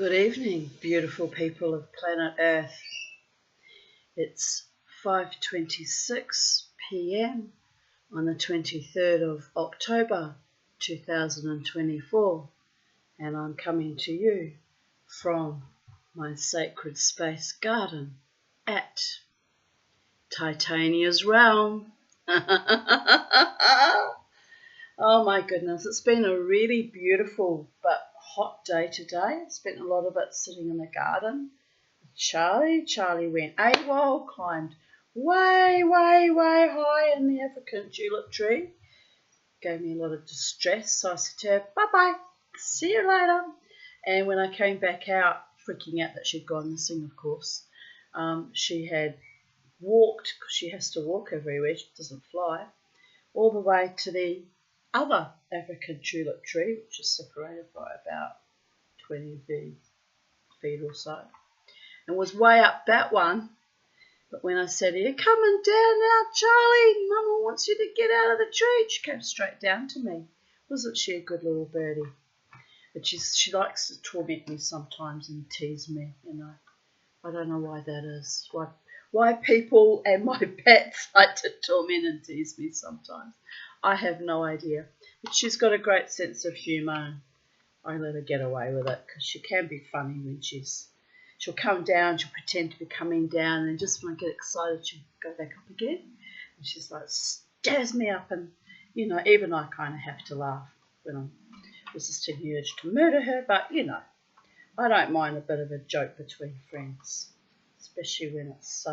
Good evening, beautiful people of planet Earth. It's 5:26 p.m. on the 23rd of October 2024, and I'm coming to you from my sacred space garden at Titania's realm. Oh my goodness, it's been a really beautiful but hot day today. I spent a lot of it sitting in the garden with Charlie. Charlie went AWOL, climbed way high in the African tulip tree. Gave me a lot of distress, so I said to her, bye-bye, see you later. And when I came back out, freaking out that she'd gone missing, of course, she had walked, because she has to walk everywhere, she doesn't fly, all the way to the other African tulip tree, which is separated by about 20 feet or so, and was way up that one. But when I said, "You're coming down now, Charlie, Mama wants you to get out of the tree," she came straight down to me. Wasn't she a good little birdie? But she likes to torment me sometimes and tease me, you know. I don't know why that is. Why people and my pets like to torment and tease me sometimes. I have no idea. But she's got a great sense of humour, and I let her get away with it because she can be funny when she'll come down, she'll pretend to be coming down, and just when I get excited, she'll go back up again. And she's like, stares me up, and, you know, even I kind of have to laugh when I'm resisting the urge to murder her, but, you know, I don't mind a bit of a joke between friends, especially when it's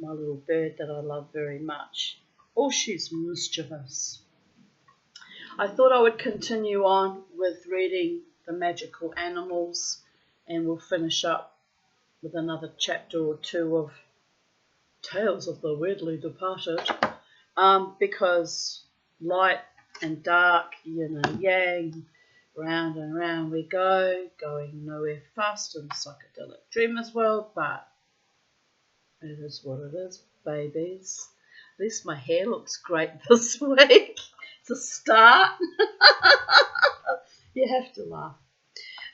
my little bird that I love very much. Oh, she's mischievous. I thought I would continue on with reading the magical animals, and we'll finish up with another chapter or two of Tales of the Weirdly Departed, because light and dark, yin and yang, round and round we go, going nowhere fast in psychedelic dreamers world, but it is what it is, babies. At least my hair looks great this week. It's a start. You have to laugh.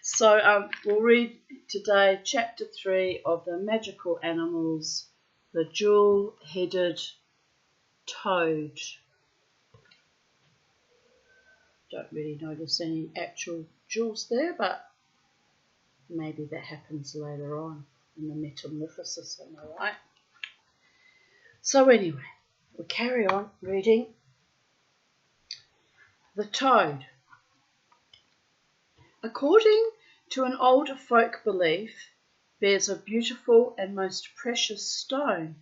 So we'll read today chapter 3 of the Magical Animals, the Jewel-Headed Toad. Don't really notice any actual jewels there, but maybe that happens later on in the metamorphosis, am I right? So anyway, we'll carry on reading. The Toad. According to an old folk belief, there's a beautiful and most precious stone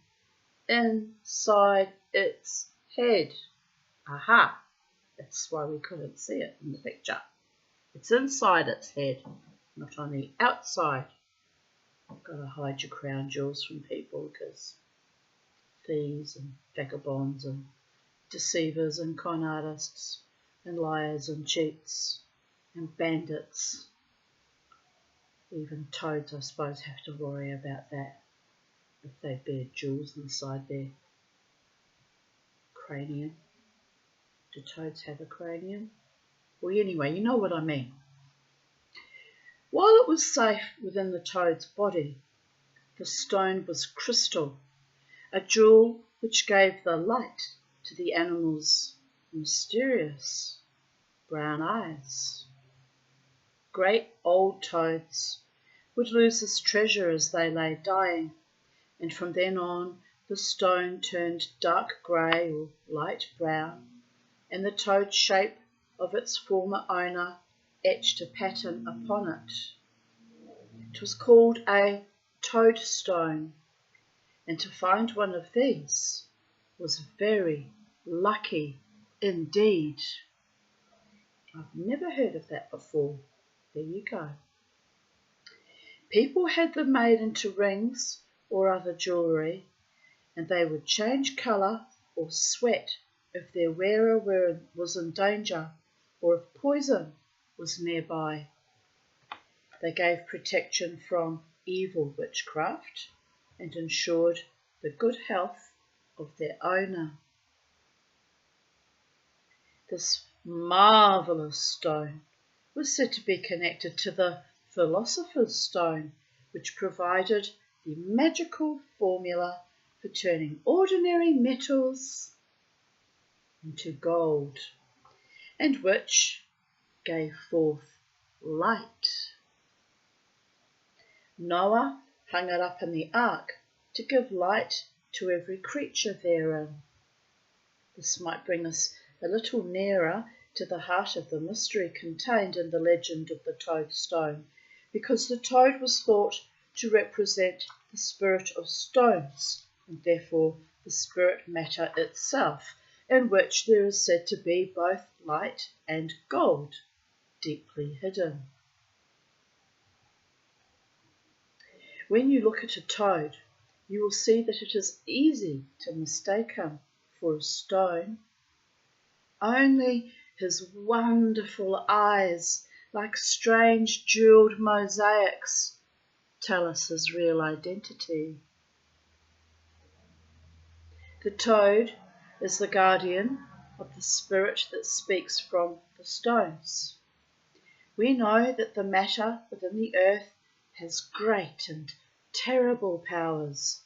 inside its head. Aha! That's why we couldn't see it in the picture. It's inside its head, not on the outside. I've got to hide your crown jewels from people because thieves and vagabonds and deceivers and con artists and liars and cheats and bandits. Even toads, I suppose, have to worry about that if they bear jewels inside their cranium. Do toads have a cranium? Well, anyway, you know what I mean. While it was safe within the toad's body, the stone was crystal, a jewel which gave the light to the animal's mysterious brown eyes. Great old toads would lose this treasure as they lay dying, and from then on the stone turned dark grey or light brown, and the toad shape of its former owner etched a pattern upon it. It was called a toadstone, and to find one of these was very lucky indeed. I've never heard of that before. There you go. People had them made into rings or other jewellery, and they would change colour or sweat if their wearer was in danger or if poison was nearby. They gave protection from evil witchcraft and ensured the good health of their owner. This marvellous stone was said to be connected to the philosopher's stone, which provided the magical formula for turning ordinary metals into gold, and which gave forth light. Noah hung it up in the ark to give light to every creature therein. This might bring us a little nearer to the heart of the mystery contained in the legend of the toad stone, because the toad was thought to represent the spirit of stones, and therefore the spirit matter itself, in which there is said to be both light and gold, deeply hidden. When you look at a toad, you will see that it is easy to mistake him for a stone. Only his wonderful eyes, like strange jewelled mosaics, tell us his real identity. The toad is the guardian of the spirit that speaks from the stones. We know that the matter within the earth has great and terrible powers.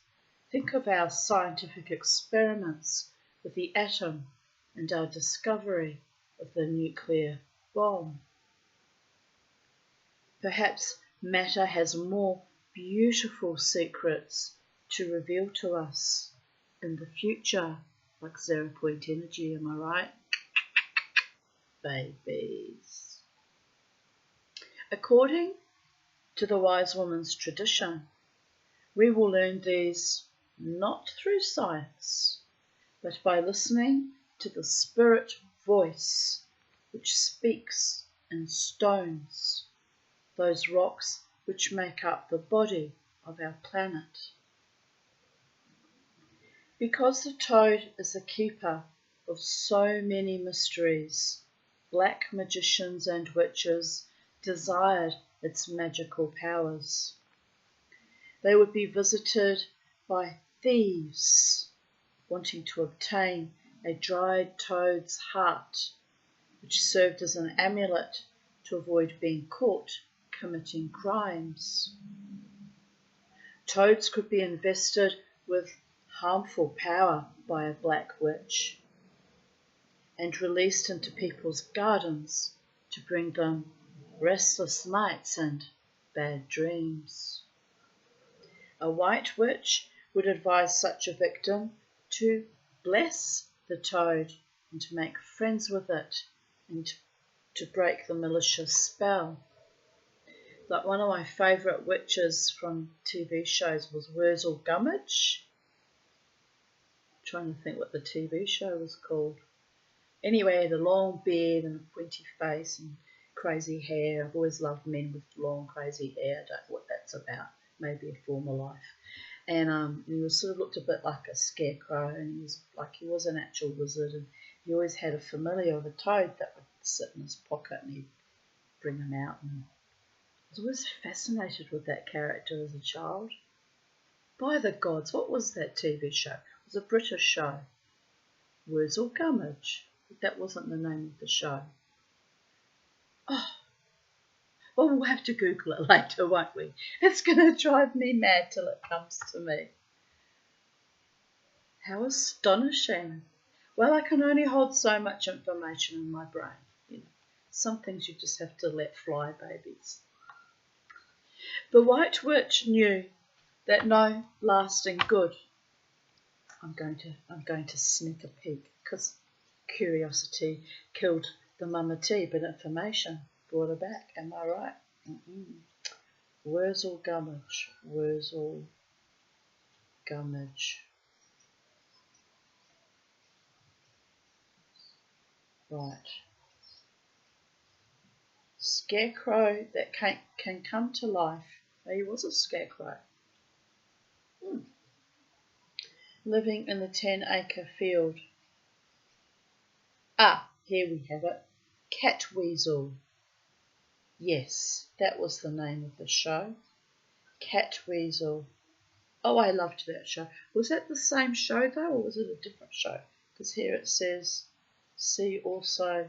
Think of our scientific experiments with the atom and our discovery of the nuclear bomb. Perhaps matter has more beautiful secrets to reveal to us in the future, like 0-point energy, am I right? Babies. According to the wise woman's tradition, we will learn these not through science, but by listening to the spirit voice which speaks in stones, those rocks which make up the body of our planet. Because the toad is the keeper of so many mysteries, black magicians and witches desired its magical powers. They would be visited by thieves wanting to obtain a dried toad's heart, which served as an amulet to avoid being caught committing crimes. Toads could be invested with harmful power by a black witch and released into people's gardens to bring them restless nights and bad dreams. A white witch would advise such a victim to bless the toad and to make friends with it and to break the malicious spell. Like one of my favourite witches from TV shows was Wurzel Gummidge. I'm trying to think what the TV show was called. Anyway, had a long beard and a pointy face and crazy hair. I've always loved men with long crazy hair. I don't know what that's about. Maybe a former life. And he was sort of looked a bit like a scarecrow, and he was an actual wizard, and he always had a familiar of a toad that would sit in his pocket and he'd bring him out. And I was always fascinated with that character as a child. By the gods, what was that TV show? It was a British show. Wurzel Gummidge. That wasn't the name of the show. Oh, well, we'll have to Google it later, won't we? It's going to drive me mad till it comes to me. How astonishing. Well, I can only hold so much information in my brain. You know, some things you just have to let fly, babies. The White Witch knew that no lasting good. I'm going to sneak a peek because curiosity killed the mama tea, but information brought her back. Am I right? Wurzel Gummidge. Wurzel Gummidge. Right. Scarecrow that can come to life. Oh, he was a scarecrow. Living in the 10-acre field. Ah, here we have it. Cat Weasel. Yes, that was the name of the show. Cat Weasel. Oh, I loved that show. Was that the same show though, or was it a different show? Because here it says, see also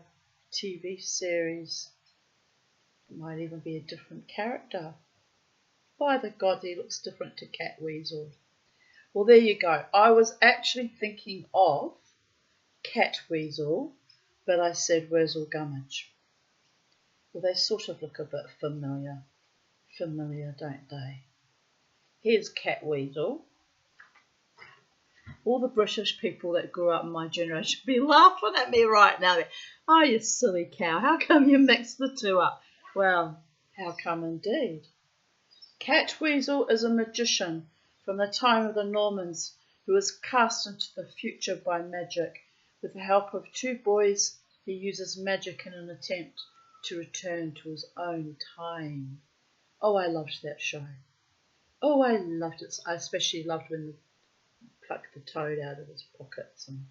TV series It might even be a different character. By the gods, he looks different to Cat Weasel. Well, there you go. I was actually thinking of Cat Weasel, but I said Wurzel Gummidge. Well, they sort of look a bit familiar. Familiar, don't they? Here's Cat Weasel. All the British people that grew up in my generation be laughing at me right now. Oh, you silly cow, how come you mixed the two up? Well, how come indeed? Cat Weasel is a magician from the time of the Normans who was cast into the future by magic. With the help of two boys, he uses magic in an attempt to return to his own time. Oh, I loved that show. Oh, I loved it. I especially loved when plucked the toad out of his pockets. And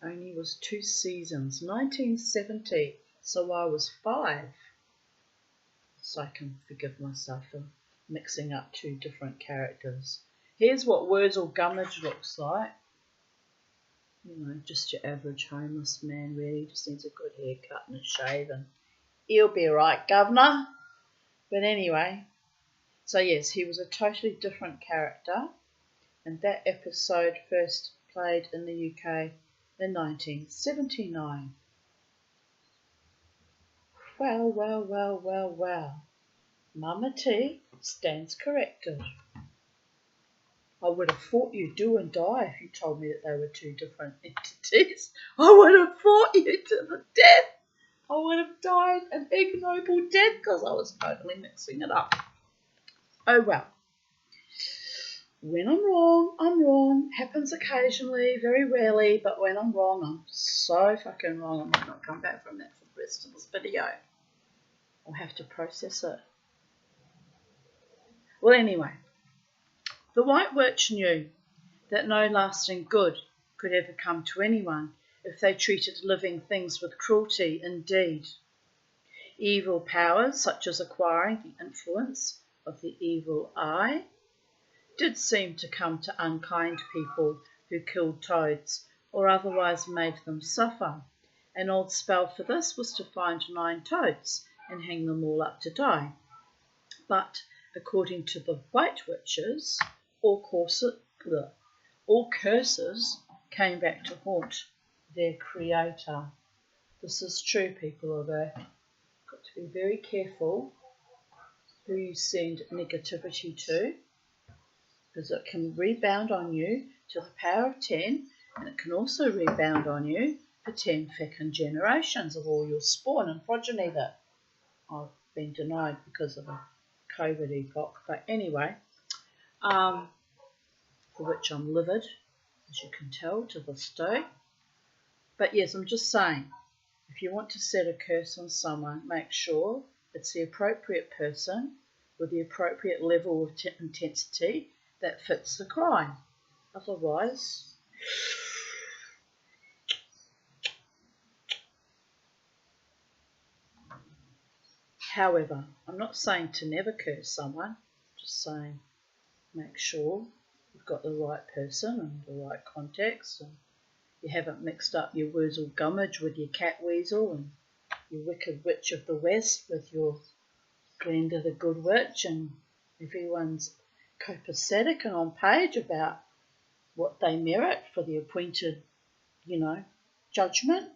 only was 2 seasons, 1970, so I was 5. So I can forgive myself for mixing up 2 different characters. Here's what Wurzel Gummidge looks like. You know, just your average homeless man, really. Just needs a good haircut and a shave, and he'll be right, governor. But anyway, so yes, he was a totally different character. And that episode first played in the UK in 1979. Well, well, well, well, well. Mama T stands corrected. I would have fought you do and die if you told me that they were 2 different entities. I would have fought you to the death. I would have died an ignoble death because I was totally mixing it up. Oh well. When I'm wrong, I'm wrong. Happens occasionally, very rarely, but when I'm wrong, I'm so fucking wrong. I might not come back from that for the rest of this video. I'll have to process it. Well, anyway, the White Witch knew that no lasting good could ever come to anyone if they treated living things with cruelty indeed. Evil powers, such as acquiring the influence of the evil eye, did seem to come to unkind people who killed toads or otherwise made them suffer. An old spell for this was to find 9 toads and hang them all up to die. But according to the White Witches, all curses came back to haunt their creator. This is true, people of Earth. Got to be very careful who you send negativity to, because it can rebound on you to the power of 10, and it can also rebound on you for 10 fecund generations of all your spawn and progeny that I've been denied because of a COVID epoch. But anyway, for which I'm livid, as you can tell, to this day. But yes, I'm just saying, if you want to set a curse on someone, make sure it's the appropriate person with the appropriate level of intensity that fits the crime. Otherwise, however, I'm not saying to never curse someone, I'm just saying make sure you've got the right person and the right context, and you haven't mixed up your Wurzel Gummidge with your Cat Weasel and your Wicked Witch of the West with your Glenda the Good Witch, and everyone's copacetic and on page about what they merit for the appointed, judgment.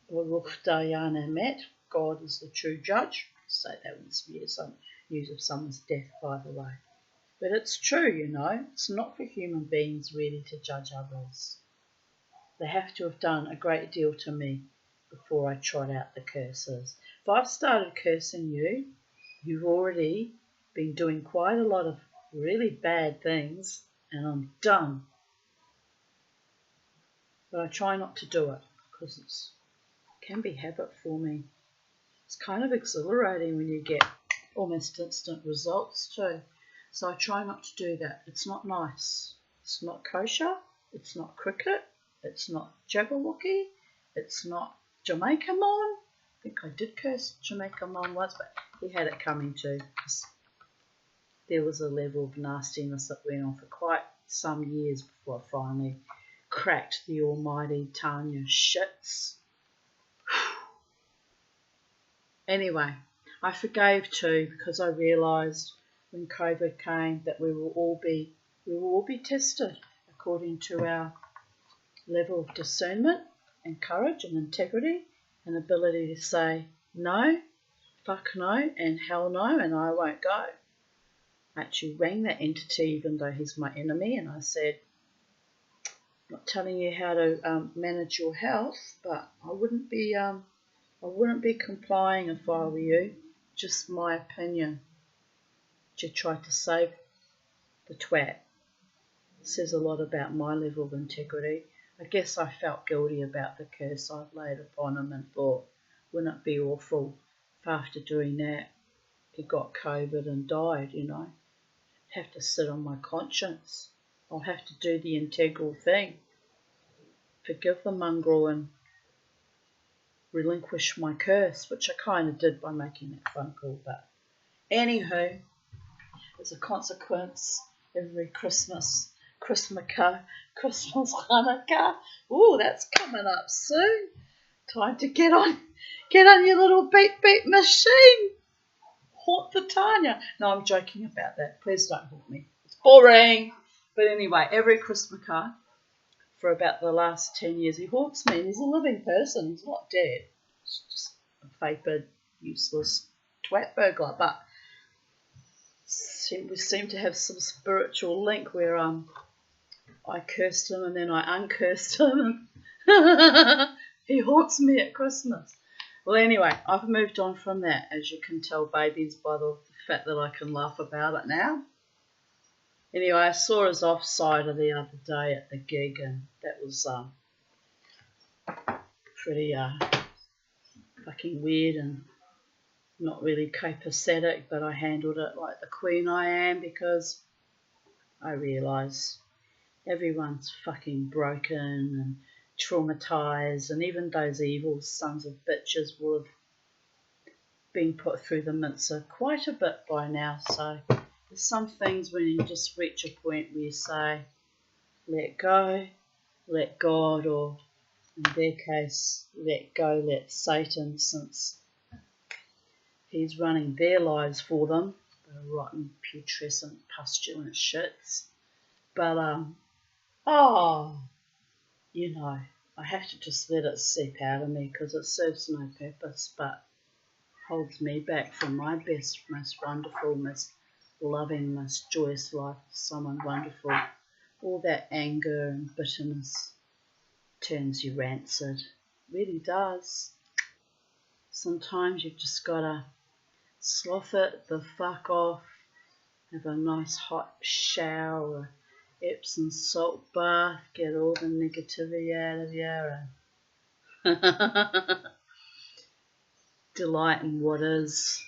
Baruch Diana Met, God is the true judge. Say that when you hear some news of someone's death, by the way. But it's true, it's not for human beings really to judge others. They have to have done a great deal to me before I trot out the curses. If I've started cursing you, you've already been doing quite a lot of really bad things, and I'm done. But I try not to do it because it can be habit for me. It's kind of exhilarating when you get almost instant results too. So I try not to do that. It's not nice. It's not kosher. It's not cricket. It's not Jabberwocky. It's not Jamaica Mon. I think I did curse Jamaica Mon once, but he had it coming too. There was a level of nastiness that went on for quite some years before I finally cracked the almighty Tanya shits. Anyway, I forgave too because I realised when COVID came that we will all be tested according to our level of discernment and courage and integrity and ability to say no, fuck no, and hell no, and I won't go. I actually rang that entity even though he's my enemy, and I said, I'm not telling you how to manage your health, but I wouldn't be complying if I were you. Just my opinion. You tried to save the twat. It says a lot about my level of integrity. I guess I felt guilty about the curse I'd laid upon him and thought, wouldn't it be awful if after doing that he got COVID and died, you know? I'd have to sit on my conscience. I'll have to do the integral thing. Forgive the mongrel and relinquish my curse, which I kind of did by making that phone call. But anywho, as a consequence, every Christmas, Hanukkah, ooh, that's coming up soon. Time to get on your little beep machine. Haunt the Tanya. No, I'm joking about that. Please don't haunt me. It's boring. But anyway, every Christmas card for about the last 10 years, he haunts me. And he's a living person. He's not dead. It's just a vapid, useless twat burglar. But we seem to have some spiritual link where I cursed him and then I uncursed him. He haunts me at Christmas. Well, anyway, I've moved on from that, as you can tell, babies, by the fact that I can laugh about it now. Anyway, I saw his offsider the other day at the gig, and that was pretty fucking weird and not really copacetic, but I handled it like the queen I am because I realise everyone's fucking broken and traumatised, and even those evil sons of bitches will have been put through the mincer quite a bit by now. So there's some things when you just reach a point where you say, let go, let God, or in their case, let go, let Satan, since he's running their lives for them. The rotten, putrescent, pustulant shits. But, you know, I have to just let it seep out of me because it serves no purpose but holds me back from my best, most wonderful, most loving, most joyous life. Someone wonderful. All that anger and bitterness turns you rancid. It really does. Sometimes you've just got to slough it the fuck off, have a nice hot shower, Epsom salt bath, get all the negativity out of you and delight in what is.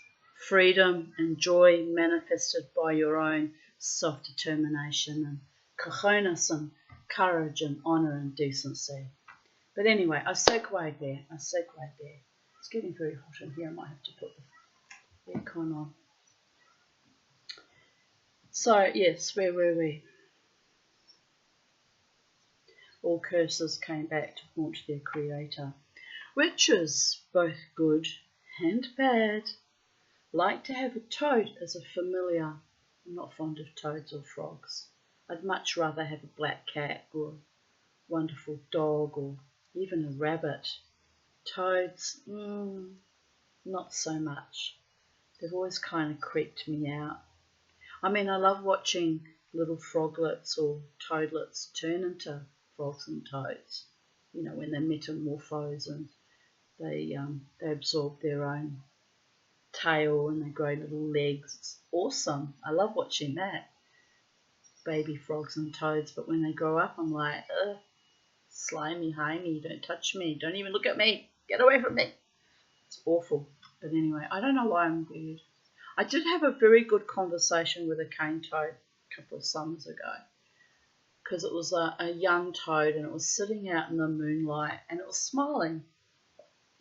Freedom and joy manifested by your own self-determination and cojones and courage and honour and decency. But anyway, I segued there. It's getting very hot in here. I might have to put the aircon on. So, yes, where were we? All curses came back to haunt their creator, which is both good and bad. Like to have a toad as a familiar. I'm not fond of toads or frogs. I'd much rather have a black cat or a wonderful dog or even a rabbit. Toads, not so much. They've always kind of creeped me out. I mean, I love watching little froglets or toadlets turn into frogs and toads. You know, when they metamorphose and they absorb their own tail and they grow little legs. It's awesome. I love watching that. Baby frogs and toads, but when they grow up, I'm like, ugh, slimy, hamey, don't touch me, don't even look at me, get away from me. It's awful. But anyway, I don't know why I'm weird. I did have a very good conversation with a cane toad a couple of summers ago because it was a young toad and it was sitting out in the moonlight and it was smiling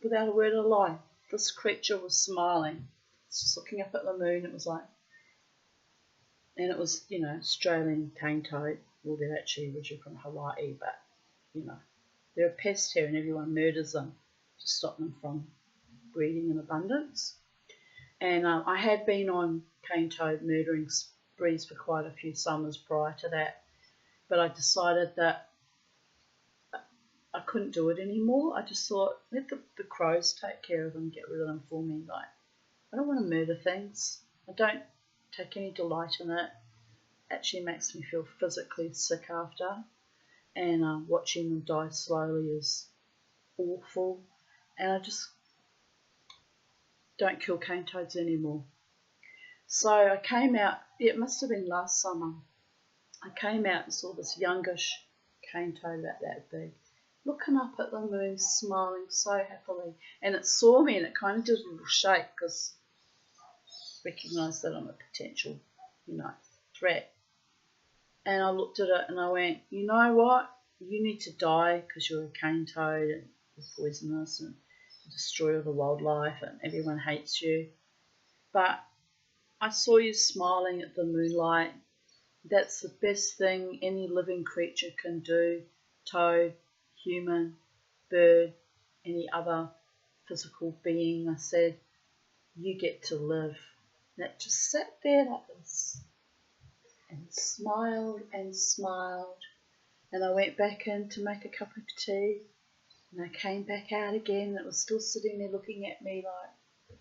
without a word of lie. This creature was smiling. It's just looking up at the moon. It was like, and it was, you know, Australian cane toad. Well, they're actually originally from Hawaii, but, you know, they're a pest here and everyone murders them to stop them from breeding in abundance. And I had been on cane toad murdering sprees for quite a few summers prior to that, but I decided that I couldn't do it anymore. I just thought, let the crows take care of them, get rid of them for me. Like, I don't want to murder things. I don't take any delight in it. Actually makes me feel physically sick after, and watching them die slowly is awful, and I just don't kill cane toads anymore. So I came out, it must have been last summer, I came out and saw this youngish cane toad about that big, looking up at the moon, smiling so happily, and it saw me and it kind of did a little shake because it recognised that I'm a potential, threat. And I looked at it and I went, you know what? You need to die because you're a cane toad and you're poisonous and you destroy all the wildlife and everyone hates you. But I saw you smiling at the moonlight. That's the best thing any living creature can do. Toad, human, bird, any other physical being. I said, you get to live. And it just sat there like this. And smiled and smiled, and I went back in to make a cup of tea, and I came back out again and it was still sitting there looking at me like,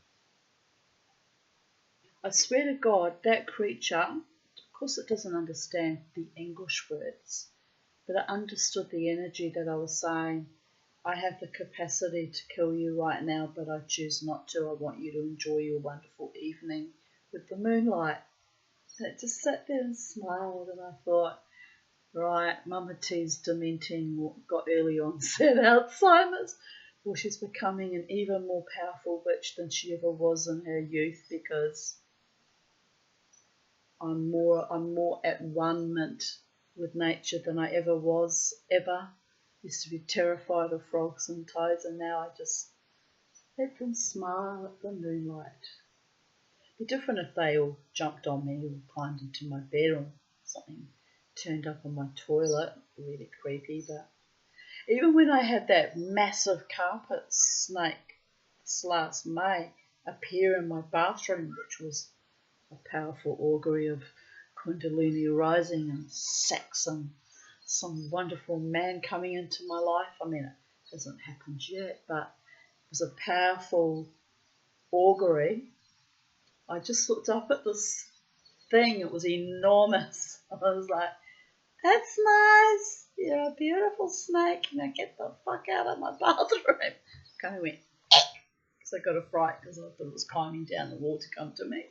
I swear to God, that creature, of course it doesn't understand the English words, but it understood the energy that I was saying. I have the capacity to kill you right now, but I choose not to. I want you to enjoy your wonderful evening with the moonlight. And it just sat there and smiled, and I thought, right, Mama T's dementing, got early onset Alzheimer's. Well, she's becoming an even more powerful witch than she ever was in her youth, because I'm more at one-ment with nature than I ever was, ever. Used to be terrified of frogs and toads, and now I just let them smile at the moonlight. It'd be different if they all jumped on me or climbed into my bed or something turned up on my toilet. Really creepy. But even when I had that massive carpet snake this last May appear in my bathroom, which was a powerful augury of Kundalini rising and sex and some wonderful man coming into my life. I mean, it hasn't happened yet, but it was a powerful augury. I just looked up at this thing. It was enormous. I was like, that's nice. You're a beautiful snake. Now get the fuck out of my bathroom. Kind of went, because I got a fright because I thought it was climbing down the wall to come to me.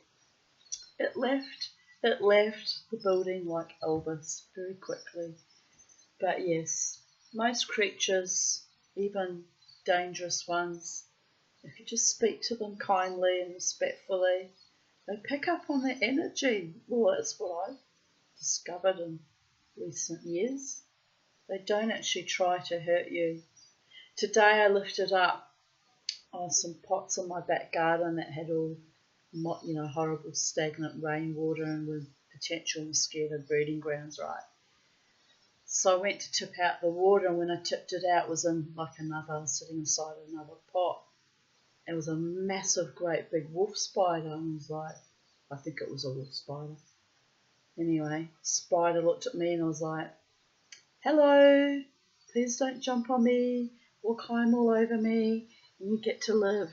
It left the building like Elvis very quickly. But yes, most creatures, even dangerous ones, if you just speak to them kindly and respectfully, they pick up on the energy. Well, that's what I've discovered in recent years. They don't actually try to hurt you. Today I lifted up some pots in my back garden that had all, horrible stagnant rainwater and with potential mosquito breeding grounds, right? So I went to tip out the water, and when I tipped it out, it was in sitting inside another pot. It was a massive, great big wolf spider, and I was like, I think it was a wolf spider. Anyway, spider looked at me and I was like, hello, please don't jump on me or climb all over me, and you get to live.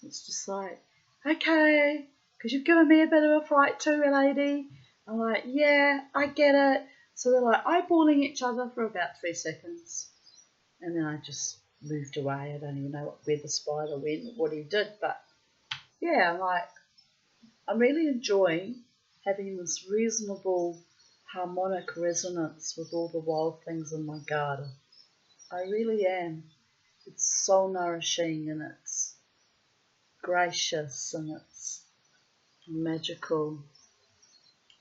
It's just like, okay, because you've given me a bit of a fright too, lady. I'm like, yeah, I get it. So we're like eyeballing each other for about 3 seconds, and then I just moved away. I don't even know where the spider went or what he did, but yeah, I'm really enjoying having this reasonable harmonic resonance with all the wild things in my garden. I really am. It's soul nourishing, and it's gracious, and it's magical,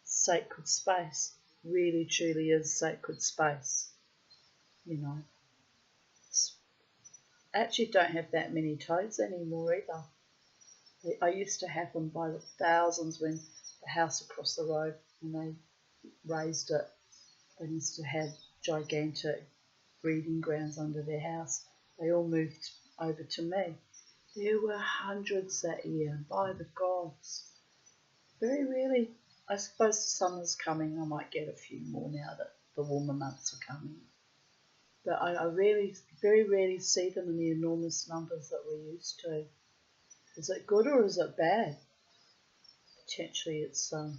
sacred space. Really truly is sacred space. I actually don't have that many toads anymore either. I used to have them by the thousands when the house across the road, when they raised it, they used to have gigantic breeding grounds under their house. They all moved over to me. There were hundreds that year, by the gods. Very rarely, I suppose the summer's coming, I might get a few more now that the warmer months are coming. But I really, very rarely see them in the enormous numbers that we're used to. Is it good or is it bad? Potentially it's our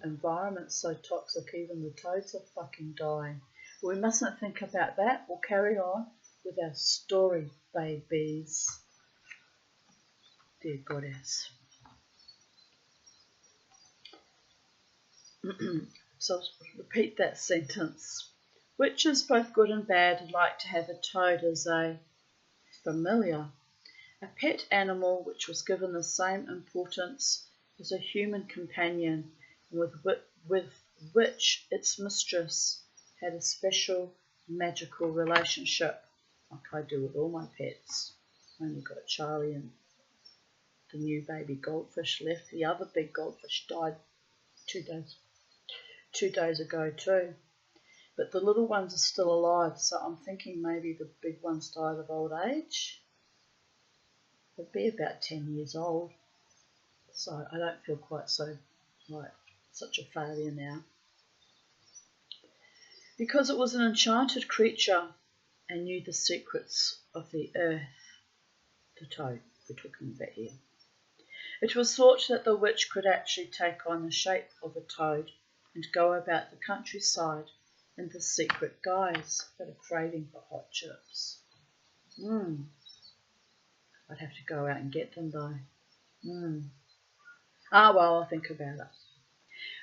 environment's so toxic, even the toads are fucking dying. Well, we mustn't think about that. We'll carry on with our story, babies. Dear goddess. So repeat that sentence. Witches, both good and bad, like to have a toad as a familiar, a pet animal which was given the same importance as a human companion, and with which its mistress had a special magical relationship, like I do with all my pets. I only got Charlie and the new baby goldfish left. The other big goldfish died 2 days ago too. But the little ones are still alive, so I'm thinking maybe the big ones died of old age. They'd be about 10 years old, so I don't feel quite so like such a failure now. Because it was an enchanted creature and knew the secrets of the earth, the toad we're talking about here. It was thought that the witch could actually take on the shape of a toad and go about the countryside in the secret guise. I've got a craving for hot chips. I'd have to go out and get them though. Ah, well, I'll think about it.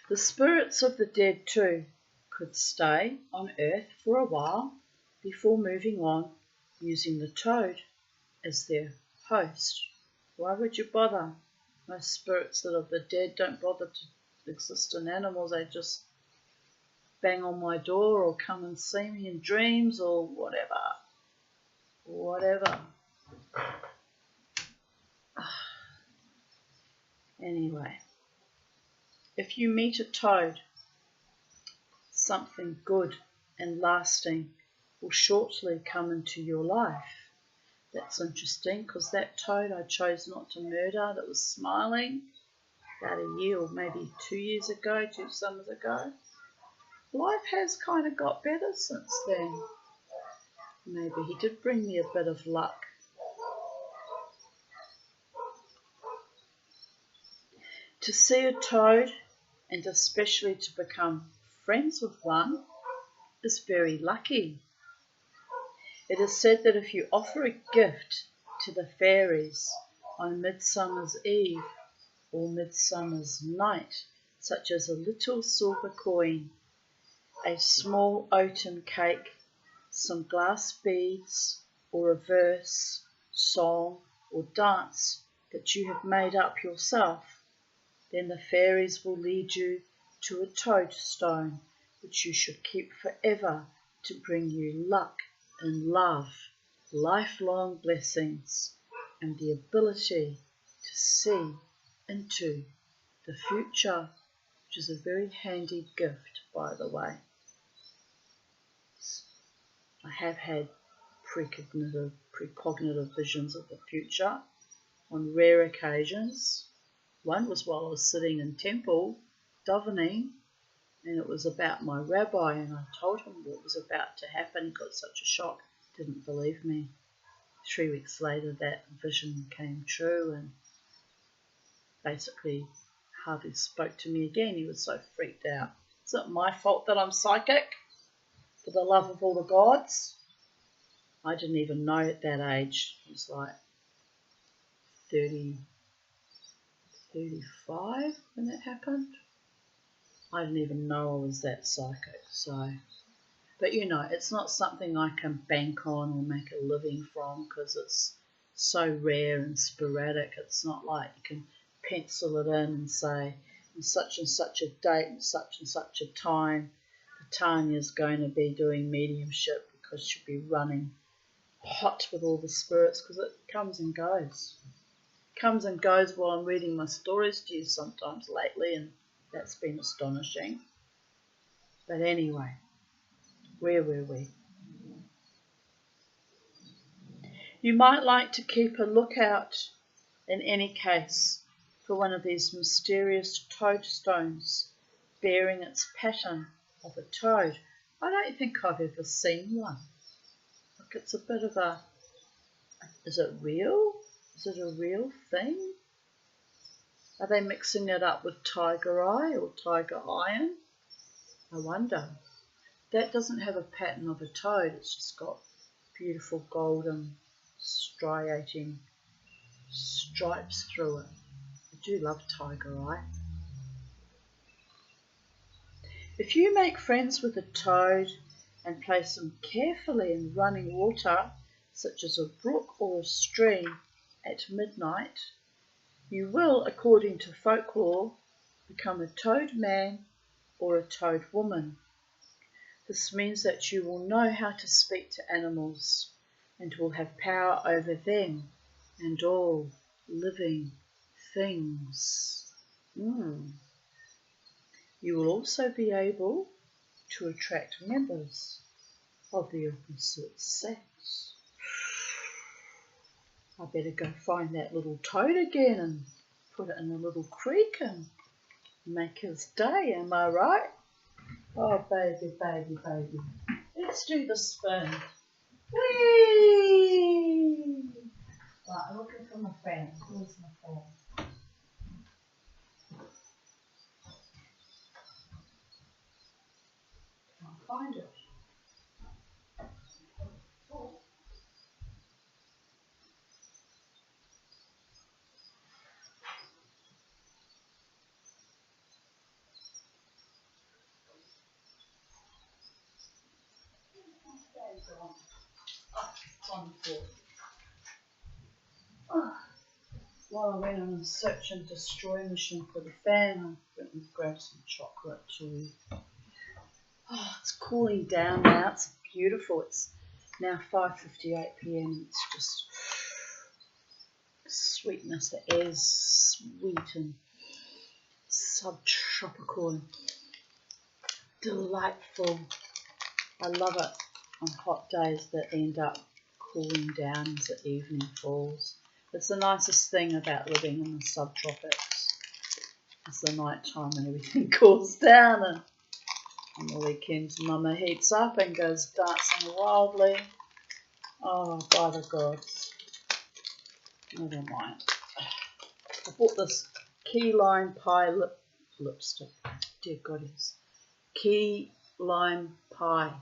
The spirits of the dead too could stay on earth for a while before moving on, using the toad as their host. Why would you bother? Most spirits that are the dead don't bother to exist in animals. They just bang on my door or come and see me in dreams or whatever. Anyway, if you meet a toad, something good and lasting will shortly come into your life. That's interesting, because that toad I chose not to murder that was smiling about a year or maybe 2 years ago, 2 summers ago, life has kind of got better since then. Maybe he did bring me a bit of luck. To see a toad, and especially to become friends with one, is very lucky. It is said that if you offer a gift to the fairies on Midsummer's Eve or Midsummer's Night, such as a little silver coin, a small oaten cake, some glass beads, or a verse, song, or dance that you have made up yourself, then the fairies will lead you to a toadstone which you should keep forever to bring you luck and love, lifelong blessings, and the ability to see into the future, which is a very handy gift, by the way. I have had precognitive visions of the future on rare occasions. One was while I was sitting in temple, davening, and it was about my rabbi, and I told him what was about to happen. He got such a shock, didn't believe me. 3 weeks later, that vision came true, and basically hardly spoke to me again. He was so freaked out. Is it my fault that I'm psychic? For the love of all the gods? I didn't even know at that age. It was like 35 when that happened. I didn't even know I was that psychic. But you know, it's not something I can bank on or make a living from, because it's so rare and sporadic. It's not like you can pencil it in and say, on such and such a date and such a time, Tanya's going to be doing mediumship, because she'll be running hot with all the spirits, because it comes and goes. Comes and goes while I'm reading my stories to you sometimes lately, and that's been astonishing. But anyway, where were we? You might like to keep a lookout in any case for one of these mysterious toadstones bearing its pattern of a toad. I don't think I've ever seen one. Look, it's a bit of a... Is it real? Is it a real thing? Are they mixing it up with tiger eye or tiger iron? I wonder. That doesn't have a pattern of a toad. It's just got beautiful golden striating stripes through it. I do love tiger eye. If you make friends with a toad and place them carefully in running water, such as a brook or a stream, at midnight, you will, according to folklore, become a toad man or a toad woman. This means that you will know how to speak to animals and will have power over them and all living things. You will also be able to attract members of the opposite sex. I better go find that little toad again and put it in a little creek and make his day, am I right? Oh, baby, baby, baby. Let's do the spin. Whee! Right, I'm looking for my fan. Where's my fan? Can't find it. It's on the floor. While I went on a search and destroy mission for the fan, I went and grabbed some chocolate too. Oh, it's cooling down now. It's beautiful. It's now 5:58 p.m. It's just sweetness. The air's sweet and subtropical and delightful. I love it on hot days that end up cooling down as the evening falls. It's the nicest thing about living in the subtropics. It's the night time and everything cools down, and on the weekends Mama heats up and goes dancing wildly. Oh, by the gods. Never mind. I bought this key lime pie lipstick. Dear goddess. Key lime pie.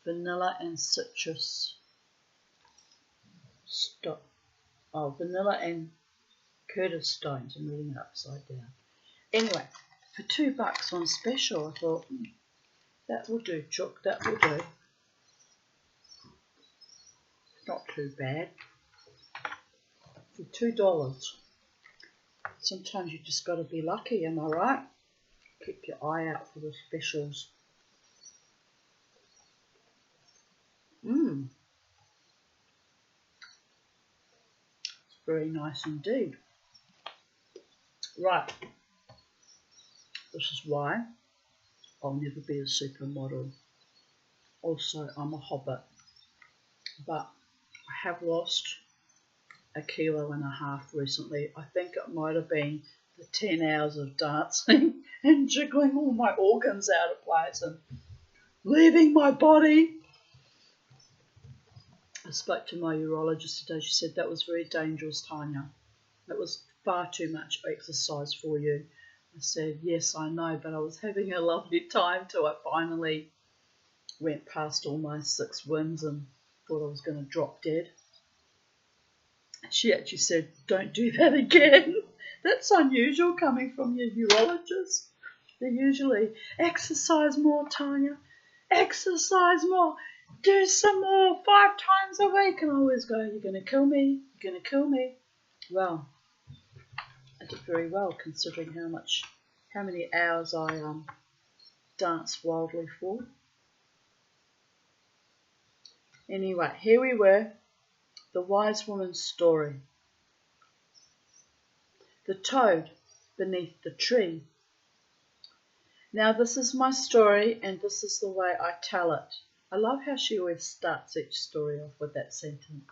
Vanilla and citrus. Stop. Oh, vanilla and Curtis stones. I'm reading it upside down. Anyway, for $2 on special, I thought, that will do, Chook, that will do. Not too bad. For $2. Sometimes you just got to be lucky, am I right? Keep your eye out for the specials. It's very nice indeed. Right. This is why I'll never be a supermodel. Also, I'm a hobbit. But I have lost 1.5 kilos recently. I think it might have been the 10 hours of dancing and jiggling all my organs out of place and leaving my body. I spoke to my urologist today. She said that was very dangerous, Tanya. That was far too much exercise for you. I said, yes, I know, but I was having a lovely time till I finally went past all my 6 wins and thought I was going to drop dead. She actually said, don't do that again. That's unusual coming from your urologist. They usually, exercise more, Tanya. Exercise more. Do some more 5 times a week. And I always go, you're going to kill me. You're going to kill me. Well, I did very well considering how many hours I danced wildly for. Anyway, here we were. The wise woman's story. The toad beneath the tree. Now this is my story and this is the way I tell it. I love how she always starts each story off with that sentence.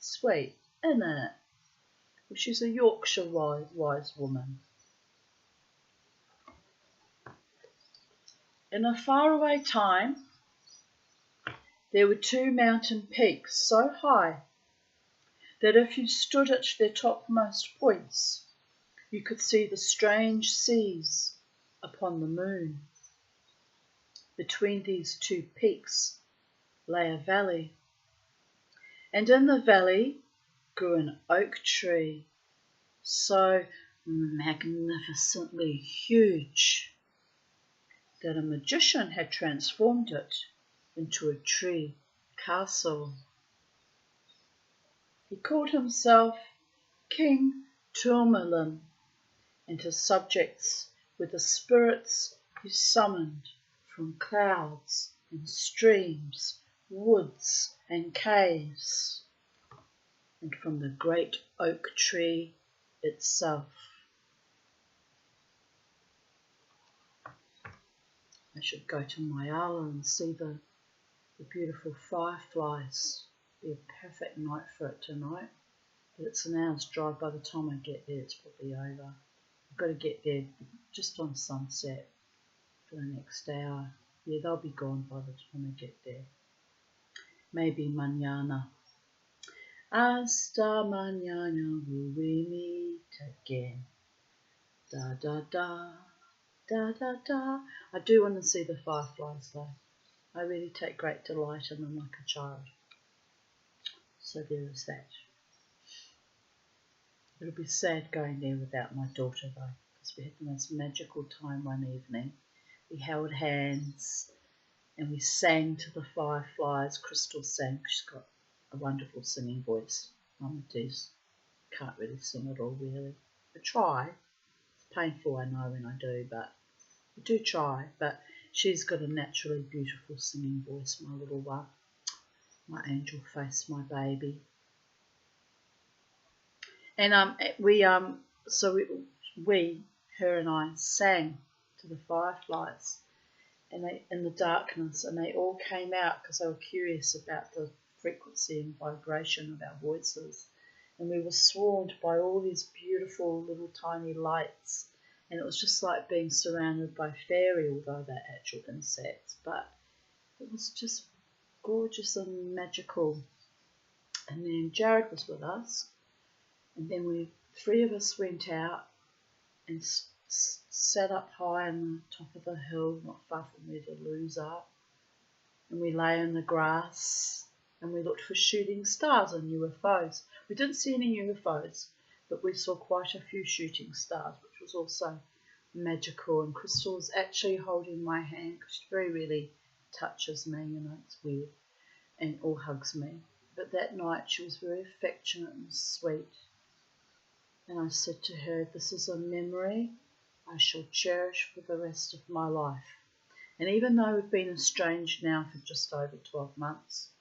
Sweet, isn't it? Well, she's a Yorkshire wise woman. In a faraway time, there were 2 mountain peaks so high that if you stood at their topmost points, you could see the strange seas upon the moon. Between these 2 peaks lay a valley, and in the valley grew an oak tree so magnificently huge that a magician had transformed it into a tree castle. He called himself King Tourmalin, and his subjects were the spirits he summoned from clouds and streams, woods and caves, and from the great oak tree itself. I should go to Magickal and see the beautiful fireflies. Be a perfect night for it tonight. But it's an hour's drive. By the time I get there, it's probably over. I've got to get there just on sunset for the next hour. Yeah, they'll be gone by the time I get there. Maybe mañana. Hasta mañana will we meet again. Da da da, da da da. I do want to see the fireflies though. I really take great delight in them like a child. So there is that. It'll be sad going there without my daughter though, because we had the most magical time one evening. We held hands and we sang to the fireflies. Crystal sang. She's got a wonderful singing voice. Mama does. Can't really sing at all really. I try. It's painful I know when I do, but I do try. But she's got a naturally beautiful singing voice, my little one. My angel face, my baby. And her and I sang to the fireflies, and they in the darkness, and they all came out because they were curious about the frequency and vibration of our voices, and we were swarmed by all these beautiful little tiny lights, and it was just like being surrounded by fairy, although they're actual insects, but it was just gorgeous and magical. And then Jared was with us. And then we 3 of us went out and sat up high on the top of the hill, not far from where the loos are. And we lay in the grass and we looked for shooting stars and UFOs. We didn't see any UFOs, but we saw quite a few shooting stars, which was also magical. And Crystal was actually holding my hand, because she very rarely touches me, it's weird, or hugs me. But that night she was very affectionate and sweet. And I said to her, this is a memory I shall cherish for the rest of my life. And even though we've been estranged now for just over 12 months,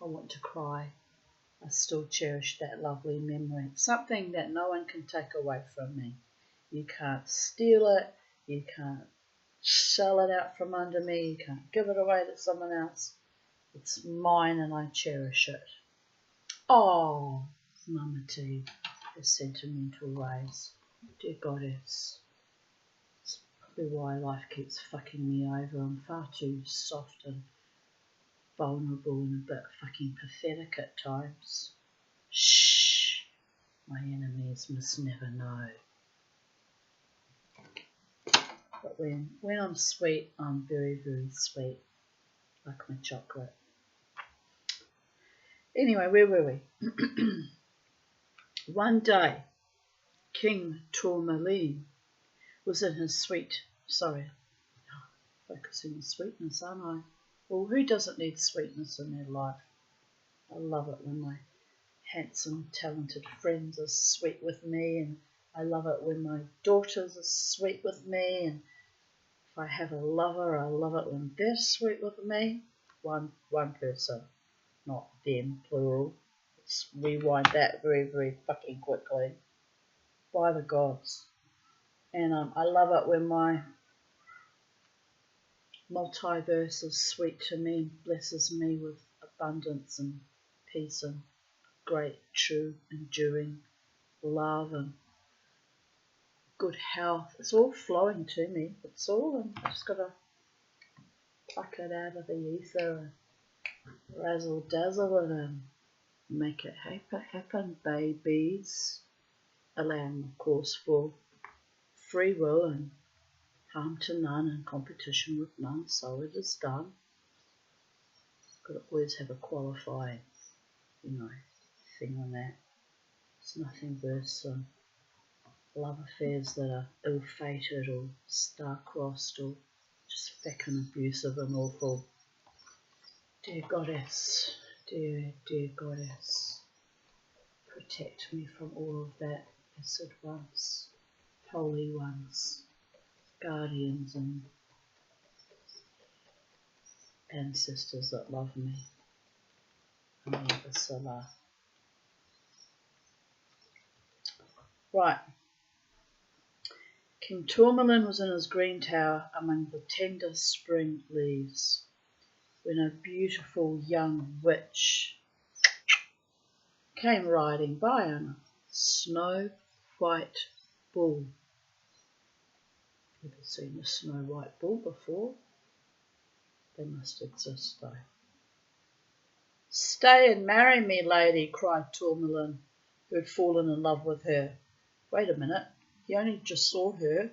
I want to cry. I still cherish that lovely memory. It's something that no one can take away from me. You can't steal it. You can't sell it out from under me. You can't give it away to someone else. It's mine and I cherish it. Oh, Mama T, the sentimental ways. Dear Goddess. It's probably why life keeps fucking me over. I'm far too soft and vulnerable and a bit fucking pathetic at times. Shh. My enemies must never know. But when I'm sweet, I'm very, very sweet. Like my chocolate. Anyway, where were we? One day, King Tourmalin was in his focusing on sweetness, aren't I? Well, who doesn't need sweetness in their life? I love it when my handsome, talented friends are sweet with me, and I love it when my daughters are sweet with me, and if I have a lover, I love it when they're sweet with me. One person, not them, plural. Let's rewind that very, very fucking quickly. By the gods. And I love it when my multiverse is sweet to me and blesses me with abundance and peace and great, true, enduring love and good health. It's all flowing to me. It's all, and I just got to pluck it out of the ether and razzle dazzle it and make it happen, babies. Allowing, of course, for free will and harm to none and competition with none. So it is done. Got to always have a qualifying, thing on that. It's nothing worse than love affairs that are ill-fated or star-crossed or just feckin' abusive and awful. Dear Goddess, dear Goddess, protect me from all of that, blessed ones, holy ones, guardians and ancestors that love me. Right. King Tourmalin was in his green tower among the tender spring leaves when a beautiful young witch came riding by on a snow-white bull. Ever seen a snow-white bull before? They must exist though. "Stay and marry me, lady," cried Tourmalin, who had fallen in love with her. Wait a minute, he only just saw her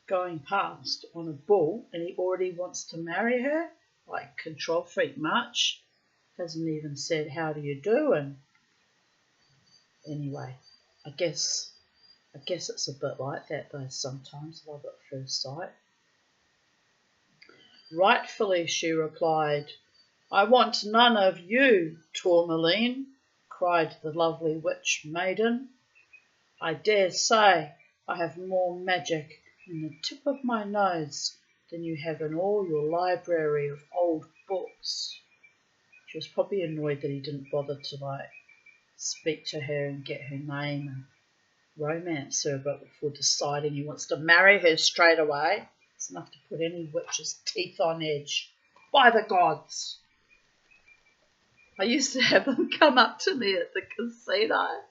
going past on a bull and he already wants to marry her? Like control freak much? Hasn't even said how do you do, and anyway, I guess it's a bit like that though sometimes, love at first sight. "Rightfully," she replied. "I want none of you, Tourmaline," cried the lovely witch maiden. "I dare say I have more magic in the tip of my nose than you have in all your library of old books." She was probably annoyed that he didn't bother to speak to her and get her name and romance her, but before deciding he wants to marry her straight away, it's enough to put any witch's teeth on edge. By the gods! I used to have them come up to me at the casino.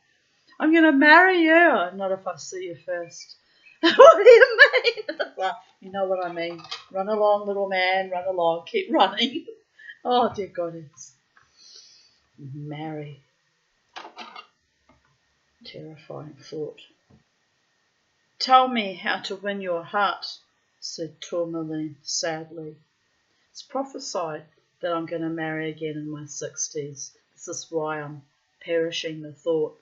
"I'm going to marry you." "Not if I see you first." "What do you mean?" Well, you know what I mean. Run along, little man, run along, keep running. Oh, dear Goddess. Marry. Terrifying thought. "Tell me how to win your heart," said Tourmaline sadly. "It's prophesied that I'm going to marry again in my 60s. This is why I'm perishing the thought.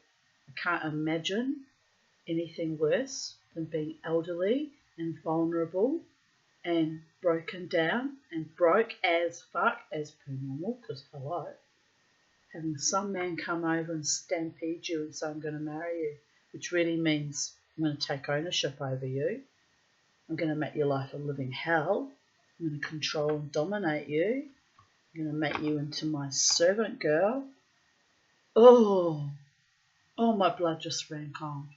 I can't imagine anything worse than being elderly and vulnerable and broken down and broke as fuck, as per normal, because hello, having some man come over and stampede you and say, "I'm going to marry you," which really means I'm going to take ownership over you. I'm going to make your life a living hell. I'm going to control and dominate you. I'm going to make you into my servant girl. Oh, my blood just ran cold.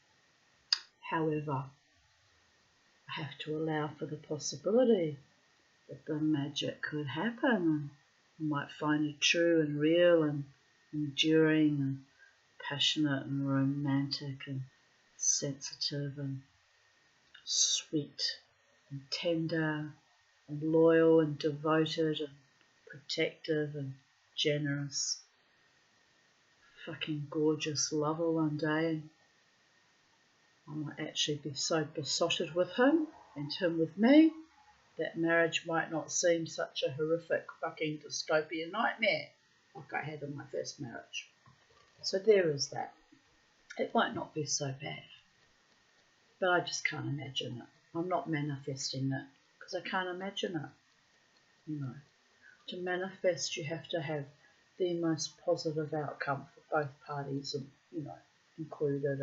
However, I have to allow for the possibility that the magic could happen and I might find it true and real and enduring and passionate and romantic and sensitive and sweet and tender and loyal and devoted and protective and generous. Fucking gorgeous lover one day, and I might actually be so besotted with him and him with me that marriage might not seem such a horrific fucking dystopian nightmare like I had in my first marriage. So there is that. It might not be so bad, but I just can't imagine it. I'm not manifesting it because I can't imagine it. To manifest you have to have the most positive outcome for both parties, and included.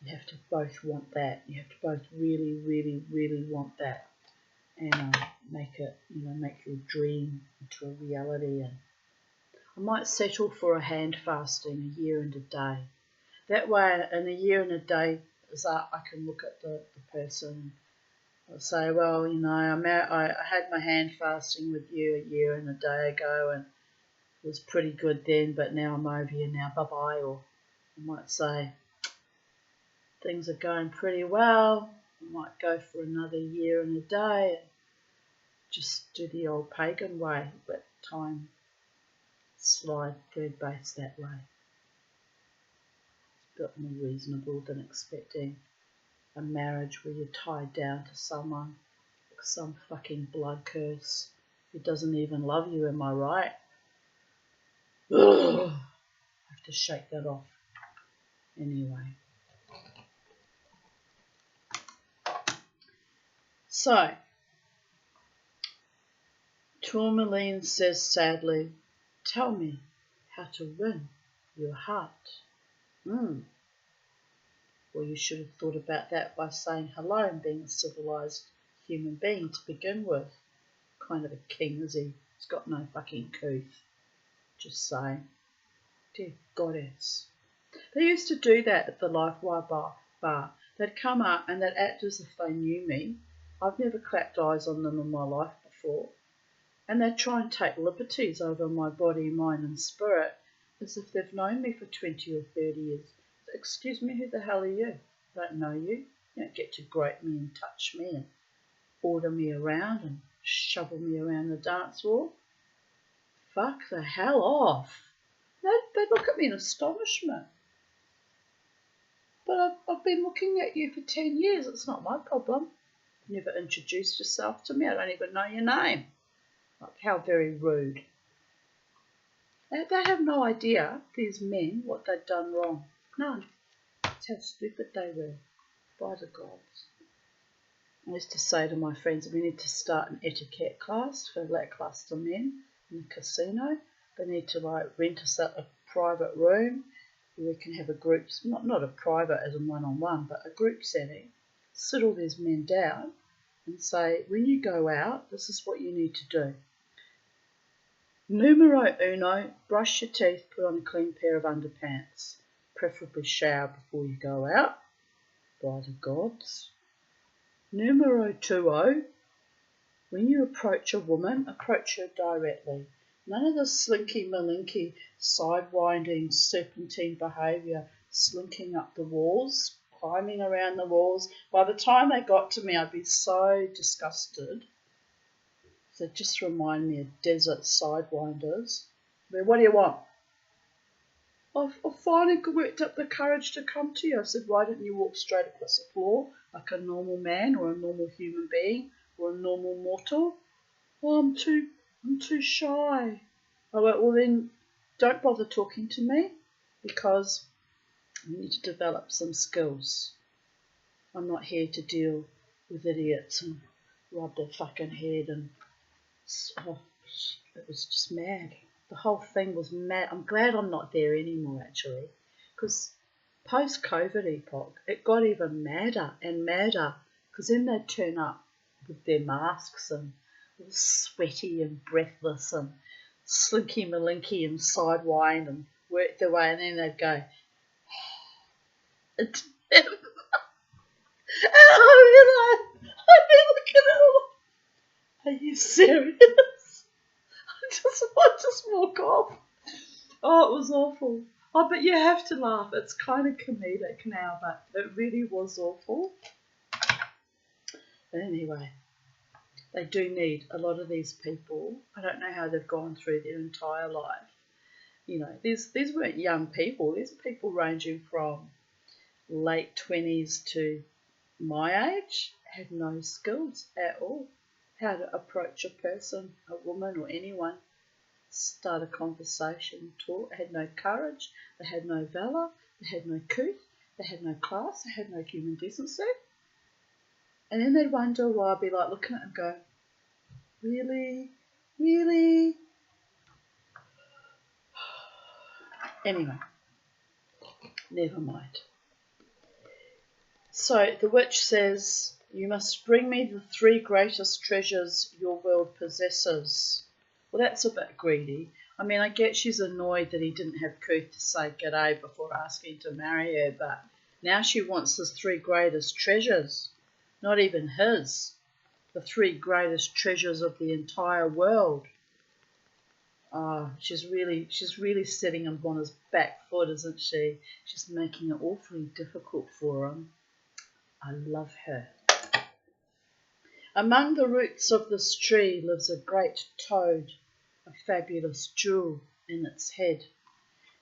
You have to both want that. You have to both really, really, really want that, and make it, make your dream into a reality. And I might settle for a hand fasting, a year and a day. That way, in a year and a day, I can look at the person. I'll say, well, I had my hand fasting with you a year and a day ago, and It was pretty good then, but now I'm over here now, bye-bye. Or I might say, things are going pretty well. I might go for another year and a day and just do the old pagan way, let time slide third base that way. It's a bit more reasonable than expecting a marriage where you're tied down to someone, like some fucking blood curse who doesn't even love you, am I right? Ugh. I have to shake that off. Anyway. So, Tourmaline says sadly, tell me how to win your heart. Well, you should have thought about that by saying hello and being a civilised human being to begin with. Kind of a king, is he? He's got no fucking couth. Just saying. Dear goddess. They used to do that at the Lifewire bar. They'd come up and they'd act as if they knew me. I've never clapped eyes on them in my life before. And they'd try and take liberties over my body, mind and spirit as if they've known me for 20 or 30 years. Excuse me, who the hell are you? I don't know you. You don't get to grope me and touch me and order me around and shovel me around the dance floor. Fuck the hell off. They'd look at me in astonishment. But I've been looking at you for 10 years. It's not my problem. You never introduced yourself to me. I don't even know your name. Like, how very rude. They have no idea, these men, what they'd done wrong. None. That's how stupid they were. By the gods. I used to say to my friends, we need to start an etiquette class for lackluster men in the casino. They need to rent us a private room where we can have a group, not a private as in one-on-one, but a group setting. Sit all these men down and say, when you go out, this is what you need to do. Numero uno, brush your teeth, put on a clean pair of underpants. Preferably shower before you go out. By the gods. Numero two-o, when you approach a woman, approach her directly. None of the slinky-malinky, sidewinding, serpentine behaviour, slinking up the walls, climbing around the walls. By the time they got to me, I'd be so disgusted. They just remind me of desert sidewinders. But what do you want? I've finally worked up the courage to come to you. I said, why didn't you walk straight across the floor like a normal man or a normal human being or a normal mortal? Oh, I'm too shy. I went, well then, don't bother talking to me because you need to develop some skills. I'm not here to deal with idiots and rub their fucking head and... Oh, it was just mad. The whole thing was mad. I'm glad I'm not there anymore, actually, because post-COVID epoch, it got even madder and madder, because then they'd turn up with their masks and all sweaty and breathless and slinky-malinky and sidewind and work their way, and then they'd go, and I'd be looking at them, are you serious? I just walk off. Oh, it was awful. Oh, but you have to laugh. It's kind of comedic now, but it really was awful. But anyway, they do need a lot of these people. I don't know how they've gone through their entire life. You know, these weren't young people. These are people ranging from late 20s to my age. Had no skills at all. How to approach a person, a woman or anyone, start a conversation, talk. They had no courage, they had no valour, they had no couth, they had no class, they had no human decency. And then they'd wonder why I'd be like looking at them and go, really? Really? Anyway, never mind. So the witch says, you must bring me the 3 greatest treasures your world possesses. Well, that's a bit greedy. I mean, I get she's annoyed that he didn't have couth to say g'day before asking to marry her, but now she wants his 3 greatest treasures. Not even his. The 3 greatest treasures of the entire world. Oh, she's really sitting on his back foot, isn't she? She's making it awfully difficult for him. I love her. Among the roots of this tree lives a great toad, a fabulous jewel in its head.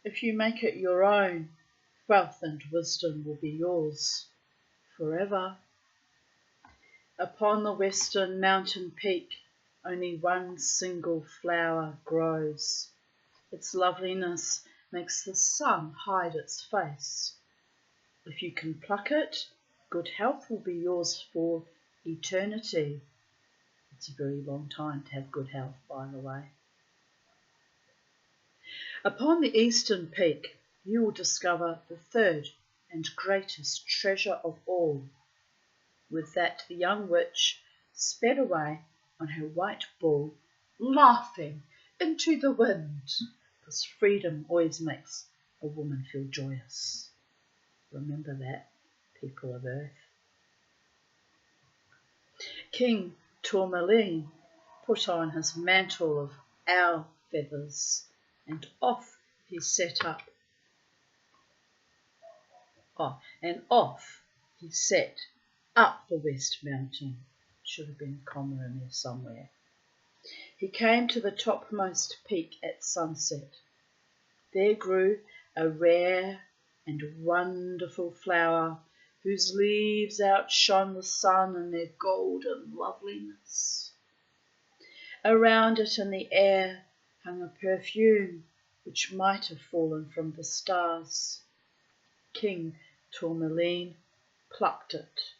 If you make it your own, wealth and wisdom will be yours forever. Upon the western mountain peak, only one single flower grows. Its loveliness makes the sun hide its face. If you can pluck it, good health will be yours for eternity. It's a very long time to have good health, by the way. Upon the eastern peak, you will discover the third and greatest treasure of all. With that, the young witch sped away on her white bull, laughing into the wind, because freedom always makes a woman feel joyous. Remember that, people of Earth. King Tourmaline put on his mantle of owl feathers, and off he set up. He set up the West Mountain. Should have been a comma in there somewhere. He came to the topmost peak at sunset. There grew a rare and wonderful flower whose leaves outshone the sun in their golden loveliness. Around it in the air hung a perfume which might have fallen from the stars. King Tourmaline plucked it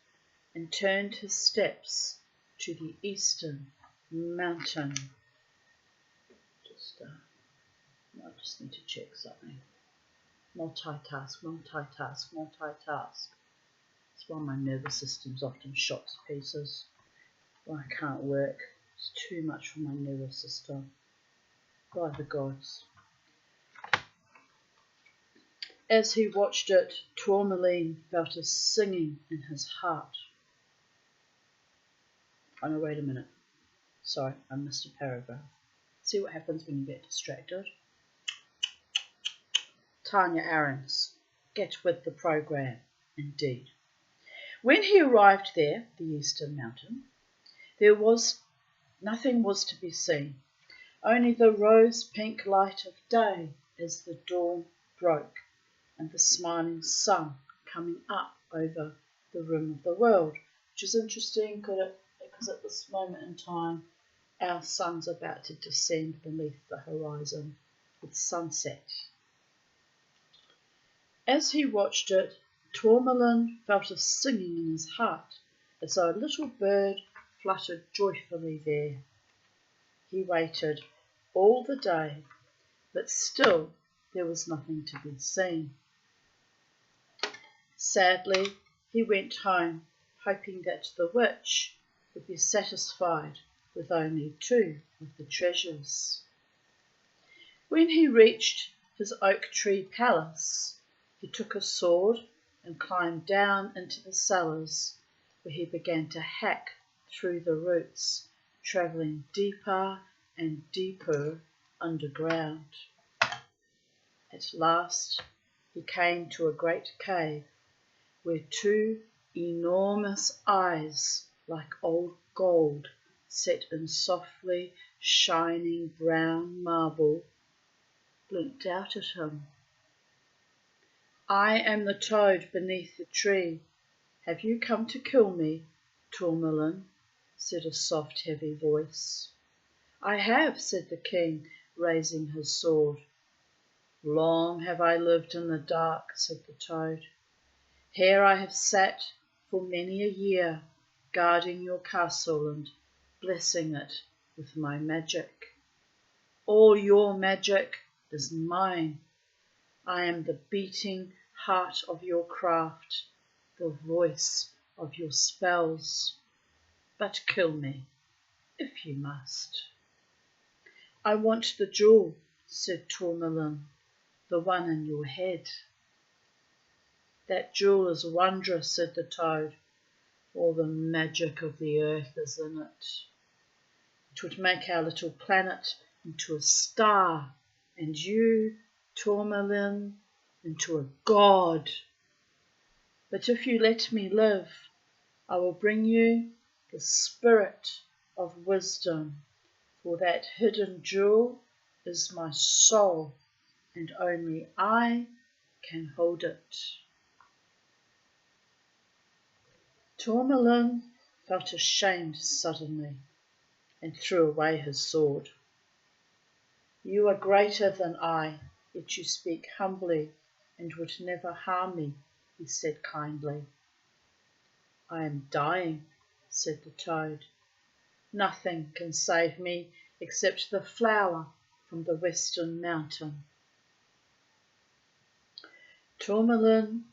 and turned his steps to the eastern mountain. I just need to check something. Multitask. It's why my nervous system's often shot to pieces. Why I can't work. It's too much for my nervous system. By the gods. As he watched it, Tourmaline felt a singing in his heart. Oh no, wait a minute. Sorry, I missed a paragraph. See what happens when you get distracted? Tanya Aarons, get with the program, indeed. When he arrived there, the eastern mountain, nothing was to be seen, only the rose-pink light of day as the dawn broke, and the smiling sun coming up over the rim of the world, which is interesting because at this moment in time, our sun's about to descend beneath the horizon with sunset. As he watched it, Tourmaline felt a singing in his heart, as though a little bird fluttered joyfully there. He waited all the day, but still there was nothing to be seen. Sadly, he went home, hoping that the witch would be satisfied with only 2 of the treasures. When he reached his oak tree palace, he took a sword and climbed down into the cellars, where he began to hack through the roots, travelling deeper and deeper underground. At last he came to a great cave, where 2 enormous eyes, like old gold, set in softly shining brown marble, blinked out at him. I am the toad beneath the tree. Have you come to kill me, Tourmaline? Said a soft, heavy voice. I have, said the king, raising his sword. Long have I lived in the dark, said the toad. Here I have sat for many a year, guarding your castle and blessing it with my magic. All your magic is mine. I am the beating heart of your craft, the voice of your spells. But kill me, if you must. I want the jewel, said Tourmaline, the one in your head. That jewel is wondrous, said the toad. All the magic of the earth is in it. It would make our little planet into a star, and you, Tourmalin, into a god. But if you let me live, I will bring you the spirit of wisdom, for that hidden jewel is my soul, and only I can hold it. Tourmalin felt ashamed suddenly and threw away his sword. You are greater than I, yet you speak humbly and would never harm me, he said kindly. I am dying, said the toad. Nothing can save me except the flower from the western mountain. Tourmalin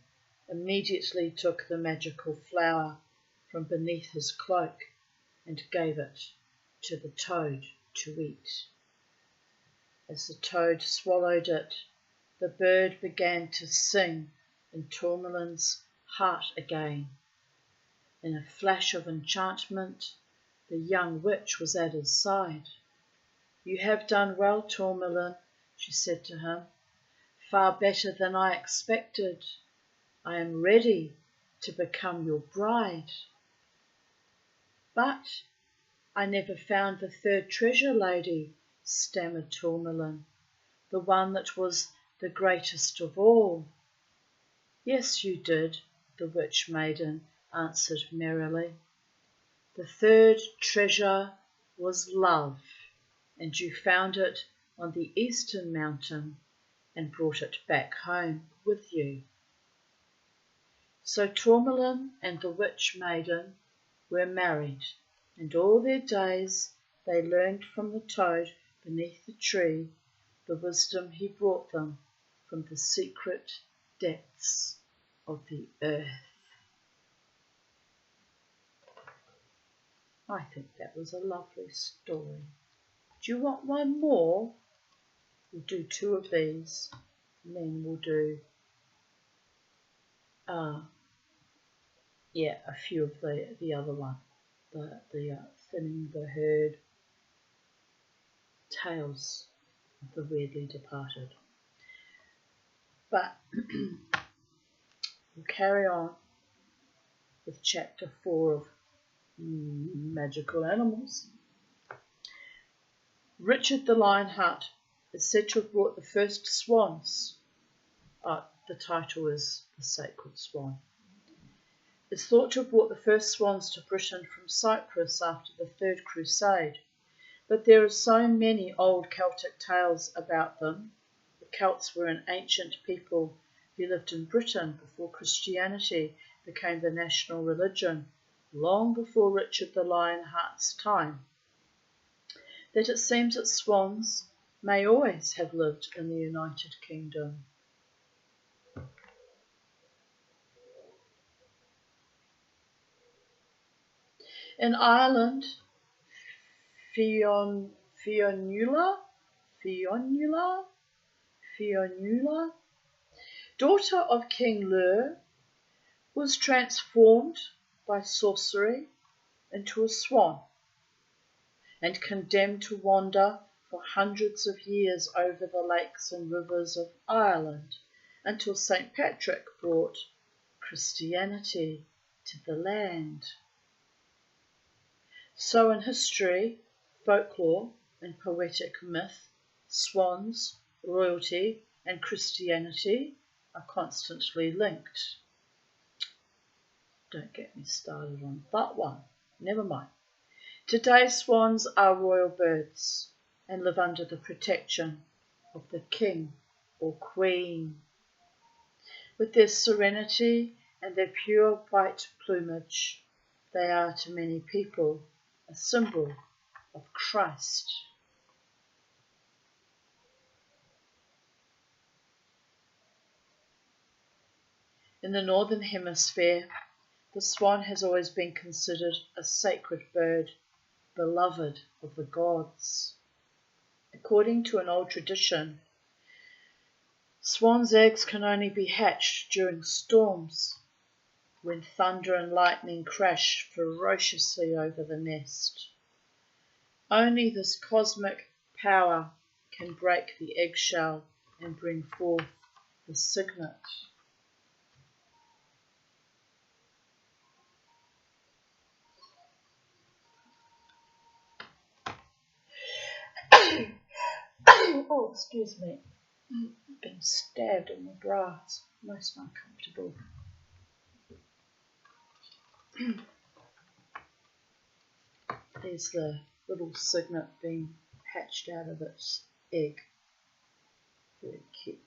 immediately took the magical flower from beneath his cloak and gave it to the toad to eat. As the toad swallowed it, the bird began to sing in Tourmalin's heart again. In a flash of enchantment, the young witch was at his side. You have done well, Tourmalin, she said to him. Far better than I expected. I am ready to become your bride. But I never found the third treasure, lady, stammered Tourmalin, the one that was the greatest of all. Yes, you did, the witch maiden answered merrily. The third treasure was love, and you found it on the eastern mountain and brought it back home with you. So Tourmalin and the witch maiden were married, and all their days they learned from the toad beneath the tree the wisdom he brought them from the secret depths of the earth. I think that was a lovely story. Do you want one more? We'll do two of these, and then we'll do a few of the other one, the Thinning the Herd, Tales of the Weirdly Departed. But we'll carry on with chapter 4 of Magical Animals. Richard the Lionheart is said to have brought the first swans. The title is The Sacred Swan. It's thought to have brought the first swans to Britain from Cyprus after the Third Crusade, but there are so many old Celtic tales about them. The Celts were an ancient people who lived in Britain before Christianity became the national religion, long before Richard the Lionheart's time, that it seems that swans may always have lived in the United Kingdom. In Ireland, Fionnuala, daughter of King Llr, was transformed by sorcery into a swan and condemned to wander for hundreds of years over the lakes and rivers of Ireland until St. Patrick brought Christianity to the land. So in history, folklore and poetic myth, swans, royalty and Christianity are constantly linked. Don't get me started on that one. Never mind. Today swans are royal birds and live under the protection of the king or queen. With their serenity and their pure white plumage, they are to many people a symbol of Christ. In the Northern Hemisphere, the swan has always been considered a sacred bird, beloved of the gods. According to an old tradition, swans' eggs can only be hatched during storms, when thunder and lightning crash ferociously over the nest. Only this cosmic power can break the eggshell and bring forth the signet. Oh, excuse me. I've been stabbed in the grass. Most uncomfortable. There's the little signet being hatched out of its egg. Very cute.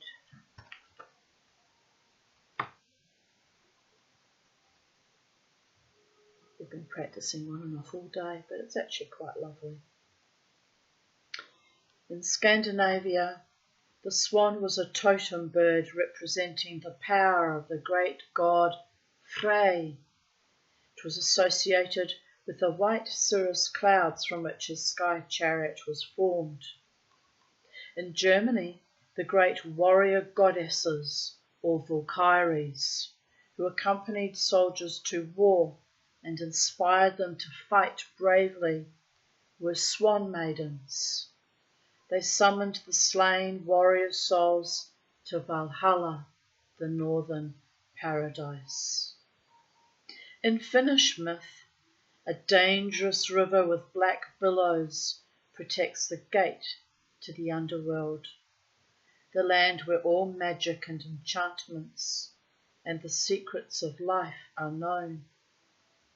We've been practicing on and off all day, but it's actually quite lovely. In Scandinavia, the swan was a totem bird representing the power of the great god Frey. It was associated with the white cirrus clouds from which his sky chariot was formed. In Germany, the great warrior goddesses, or Valkyries, who accompanied soldiers to war and inspired them to fight bravely, were swan maidens. They summoned the slain warrior souls to Valhalla, the northern paradise. In Finnish myth, a dangerous river with black billows protects the gate to the underworld, the land where all magic and enchantments and the secrets of life are known.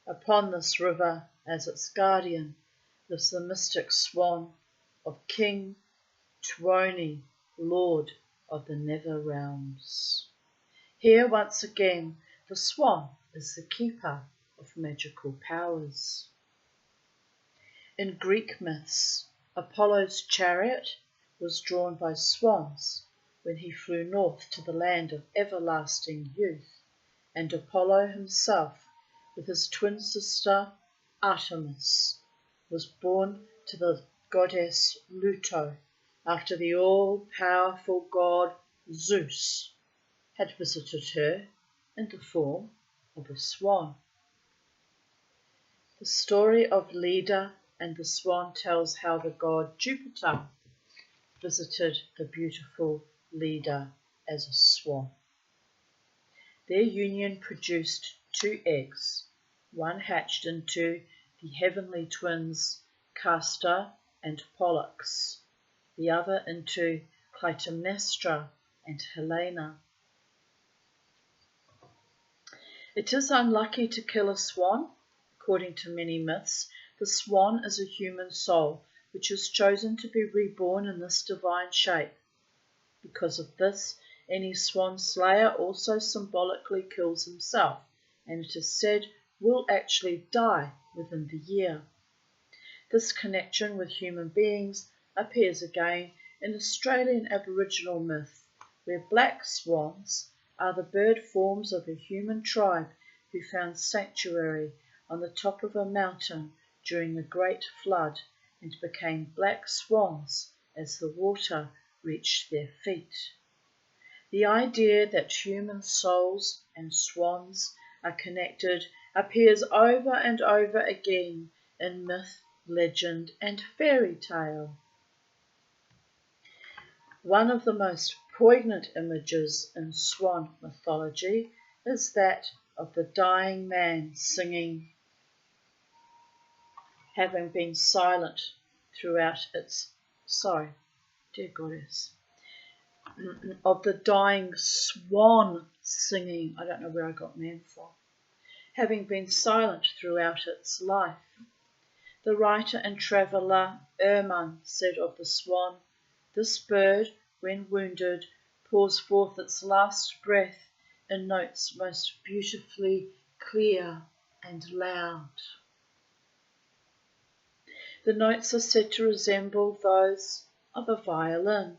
Upon this river, as its guardian, lives the mystic swan of King Tuoni, Lord of the Nether Realms. Here once again the swan is the keeper of magical powers. In Greek myths, Apollo's chariot was drawn by swans when he flew north to the land of everlasting youth, and Apollo himself, with his twin sister Artemis, was born to the goddess Leto after the all-powerful god Zeus had visited her in the form of a swan. The story of Leda and the swan tells how the god Jupiter visited the beautiful Leda as a swan. Their union produced 2 eggs, one hatched into the heavenly twins Castor and Pollux, the other into Clytemnestra and Helena. It is unlucky to kill a swan. According to many myths, the swan is a human soul which has chosen to be reborn in this divine shape. Because of this, any swan slayer also symbolically kills himself, and it is said will actually die within the year. This connection with human beings appears again in Australian Aboriginal myth, where black swans are the bird forms of a human tribe who found sanctuary on the top of a mountain during the Great Flood and became black swans as the water reached their feet. The idea that human souls and swans are connected appears over and over again in myth, legend, and fairy tale. One of the most poignant images in swan mythology is that of the dying man singing, having been silent throughout its, dear goddess, of the dying swan singing, I don't know where I got man from, having been silent throughout its life. The writer and traveller Erman said of the swan, "This bird, when wounded, pours forth its last breath in notes most beautifully clear and loud." The notes are said to resemble those of a violin,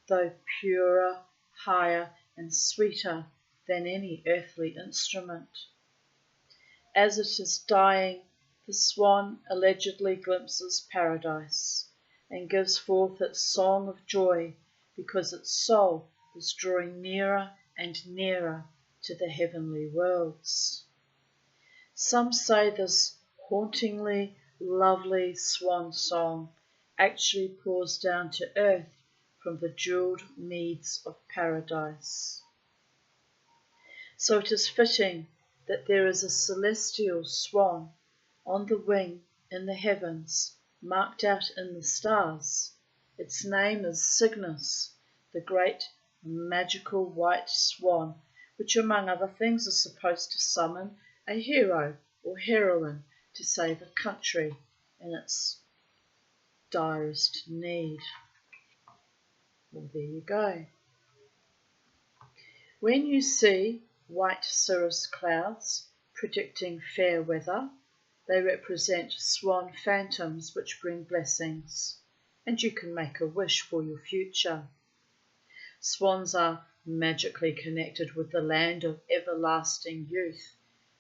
though purer, higher, and sweeter than any earthly instrument. As it is dying, the swan allegedly glimpses paradise and gives forth its song of joy because its soul is drawing nearer and nearer to the heavenly worlds. Some say this hauntingly lovely swan song actually pours down to earth from the jewelled meads of paradise. So it is fitting that there is a celestial swan on the wing in the heavens, marked out in the stars. Its name is Cygnus, the great magical white swan, which among other things is supposed to summon a hero or heroine to save a country in its direst need. Well, there you go. When you see white cirrus clouds predicting fair weather, they represent swan phantoms which bring blessings, and you can make a wish for your future. Swans are magically connected with the land of everlasting youth,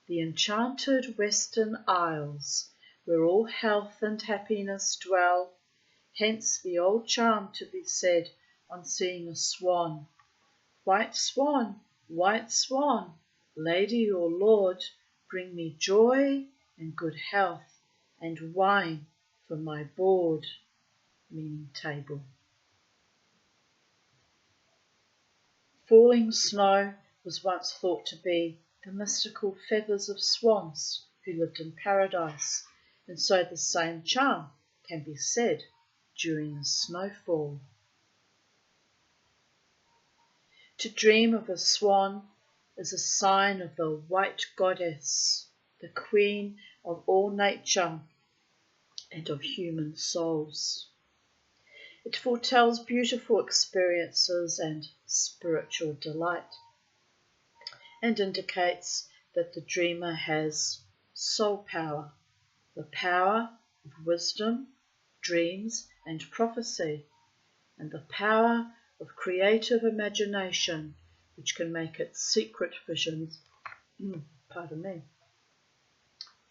the enchanted Western Isles, where all health and happiness dwell. Hence the old charm to be said on seeing a swan. White swan, lady or lord, bring me joy and good health and wine for my board, meaning table. Falling snow was once thought to be the mystical feathers of swans who lived in paradise, and so the same charm can be said during a snowfall. To dream of a swan is a sign of the white goddess, the queen of all nature and of human souls. It foretells beautiful experiences and spiritual delight, and indicates that the dreamer has soul power, the power of wisdom, dreams and prophecy, and the power of creative imagination, which can make its secret visions,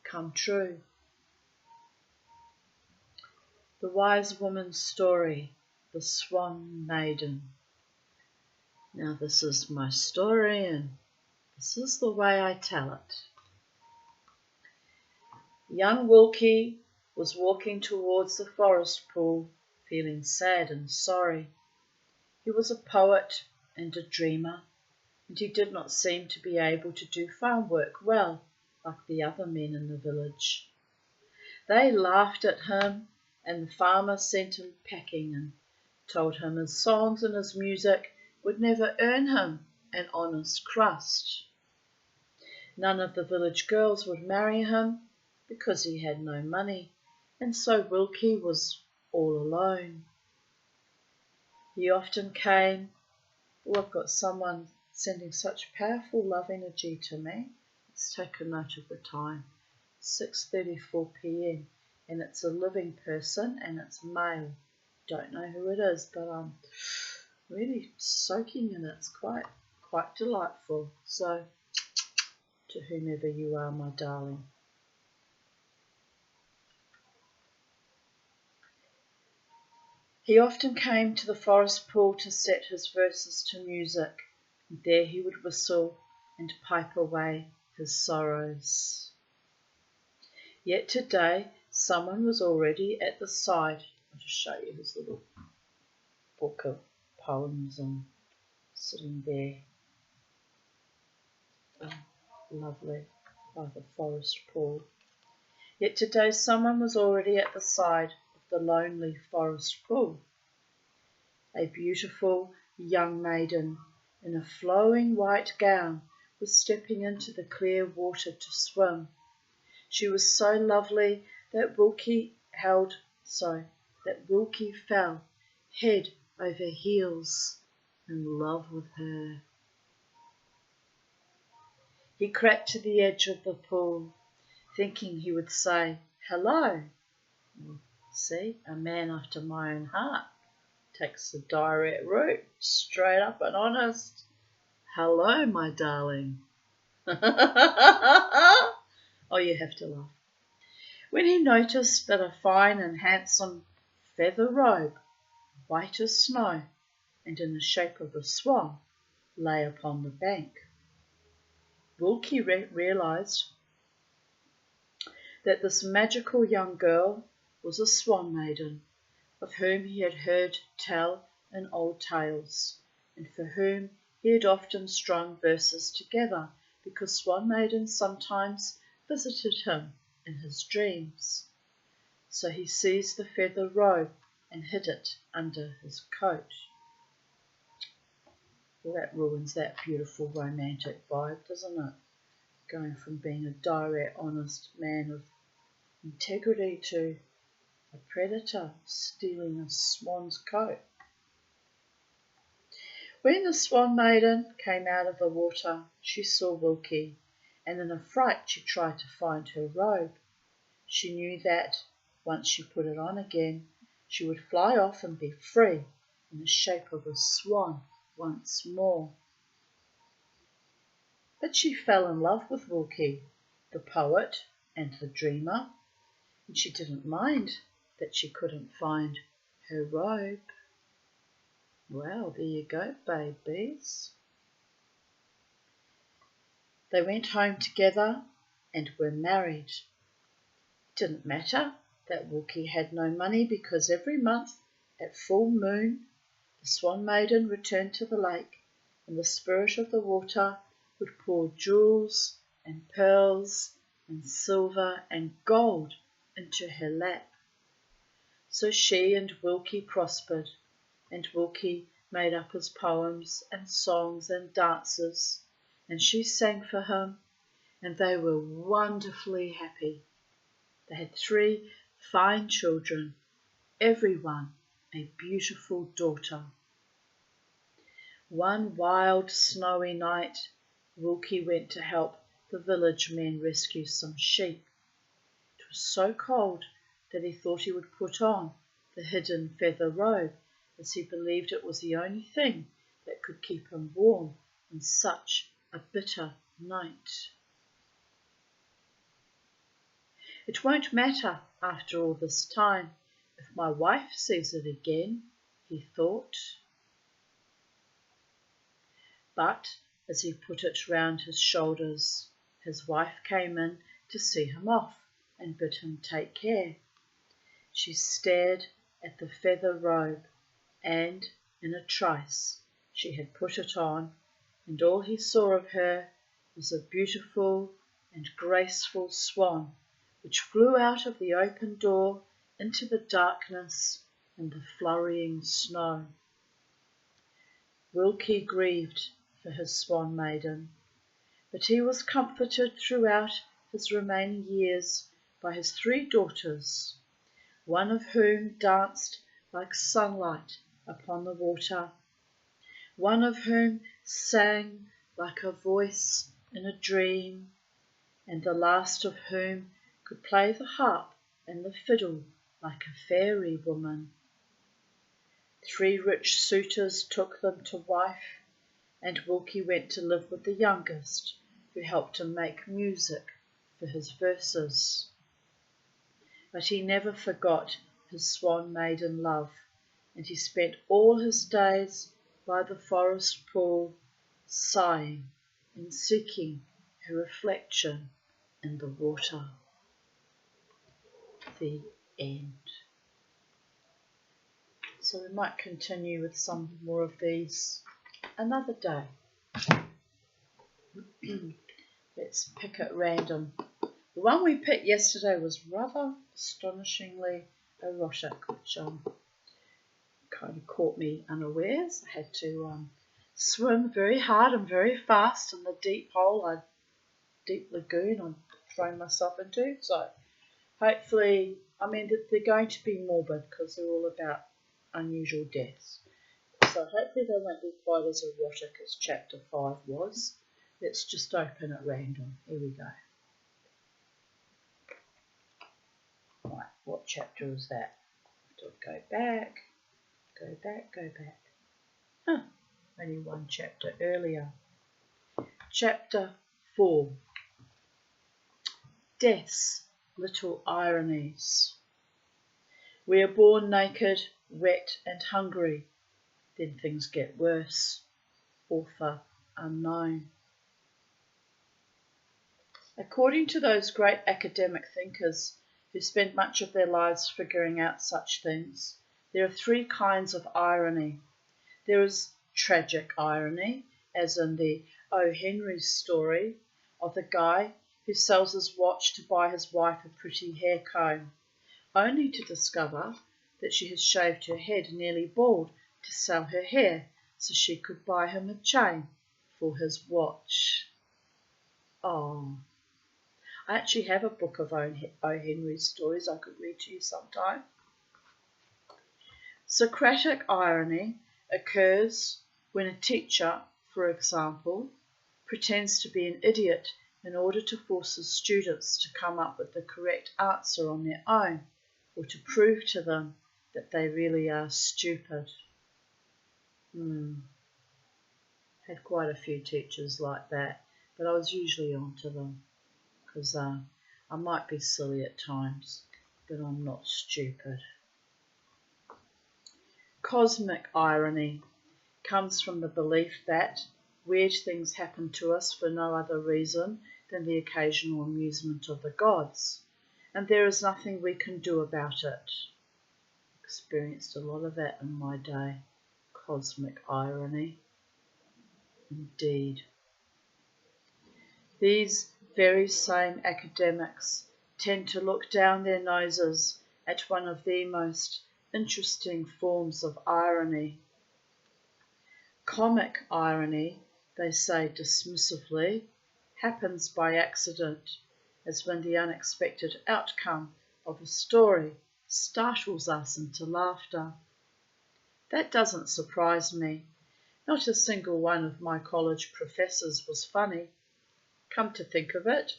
come true. The wise woman's story, the Swan Maiden. Now this is my story and this is the way I tell it. Young Wilkie was walking towards the forest pool, feeling sad and sorry. He was a poet and a dreamer, and he did not seem to be able to do farm work well, like the other men in the village. They laughed at him, and the farmer sent him packing and told him his songs and his music would never earn him an honest crust. None of the village girls would marry him because he had no money, and so Wilkie was all alone. He often came. Oh, I've got someone sending such powerful love energy to me. Let's take a note of the time. 6:34 p.m. and it's a living person and it's male. Don't know who it is, but I'm really soaking in it. It's quite delightful. So, to whomever you are, my darling. He often came to the forest pool to set his verses to music, and there he would whistle and pipe away his sorrows. Yet today someone was already at the side. I'll just show you his little book of poems and sitting there. Oh, lovely, by the forest pool. Yet today someone was already at the side of the lonely forest pool. A beautiful young maiden in a flowing white gown was stepping into the clear water to swim. She was so lovely that Wilkie fell head over heels in love with her. He crept to the edge of the pool, thinking he would say, "Hello." See, a man after my own heart takes the direct route, straight up and honest. "Hello, my darling." Oh, you have to laugh. When he noticed that a fine and handsome feather robe, white as snow and in the shape of a swan, lay upon the bank, Wilkie realised that this magical young girl was a swan maiden, of whom he had heard tell in old tales, and for whom he had often strung verses together, because Swan Maiden sometimes visited him in his dreams. So he seized the feather robe and hid it under his coat. Well, that ruins that beautiful romantic vibe, doesn't it? Going from being a direct, honest man of integrity to a predator stealing a swan's coat. When the Swan Maiden came out of the water, she saw Wilkie, and in a fright she tried to find her robe. She knew that, once she put it on again, she would fly off and be free in the shape of a swan once more. But she fell in love with Wilkie, the poet and the dreamer, and she didn't mind that she couldn't find her robe. Well, there you go, babies. They went home together and were married. It didn't matter that Wilkie had no money, because every month at full moon the Swan Maiden returned to the lake, and the spirit of the water would pour jewels and pearls and silver and gold into her lap. So she and Wilkie prospered, and Wilkie made up his poems and songs and dances, and she sang for him, and they were wonderfully happy. They had 3 fine children, every one a beautiful daughter. One wild snowy night, Wilkie went to help the village men rescue some sheep. It was so cold that he thought he would put on the hidden feather robe, as he believed it was the only thing that could keep him warm in such a bitter night. It won't matter after all this time if my wife sees it again, he thought. But as he put it round his shoulders, his wife came in to see him off and bid him take care. She stared at the feather robe, and in a trice she had put it on, and all he saw of her was a beautiful and graceful swan, which flew out of the open door into the darkness and the flurrying snow. Wilkie grieved for his Swan Maiden, but he was comforted throughout his remaining years by his 3 daughters, one of whom danced like sunlight upon the water, one of whom sang like a voice in a dream, and the last of whom could play the harp and the fiddle like a fairy woman. 3 rich suitors took them to wife, and Wilkie went to live with the youngest, who helped him make music for his verses. But he never forgot his Swan Maiden love, and he spent all his days by the forest pool, sighing and seeking her reflection in the water. The end. So we might continue with some more of these another day. Let's pick at random. The one we picked yesterday was rather astonishingly erotic, which kind of caught me unawares. I had to swim very hard and very fast in the deep lagoon I'm throwing myself into. So hopefully, they're going to be morbid because they're all about unusual deaths. So hopefully they won't be quite as erotic as chapter 5 was. Let's just open at random. Here we go. Right, what chapter was that? Go back. Only one chapter earlier. Chapter 4. Death's Little Ironies. We are born naked, wet and hungry. Then things get worse. Author unknown. According to those great academic thinkers who spend much of their lives figuring out such things, There are three kinds of irony. There is tragic irony, as in the O. Henry story of the guy who sells his watch to buy his wife a pretty hair comb, only to discover that she has shaved her head nearly bald to sell her hair so she could buy him a chain for his watch. Oh, I actually have a book of O. Henry stories I could read to you sometime. Socratic irony occurs when a teacher, for example, pretends to be an idiot in order to force his students to come up with the correct answer on their own, or to prove to them that they really are stupid. Had quite a few teachers like that, but I was usually on to them because I might be silly at times, but I'm not stupid. Cosmic irony comes from the belief that weird things happen to us for no other reason than the occasional amusement of the gods, and there is nothing we can do about it. Experienced a lot of that in my day. Cosmic irony. Indeed. These very same academics tend to look down their noses at one of the most interesting forms of irony. Comic irony, they say dismissively, happens by accident, as when the unexpected outcome of a story startles us into laughter. That doesn't surprise me. Not a single one of my college professors was funny. Come to think of it,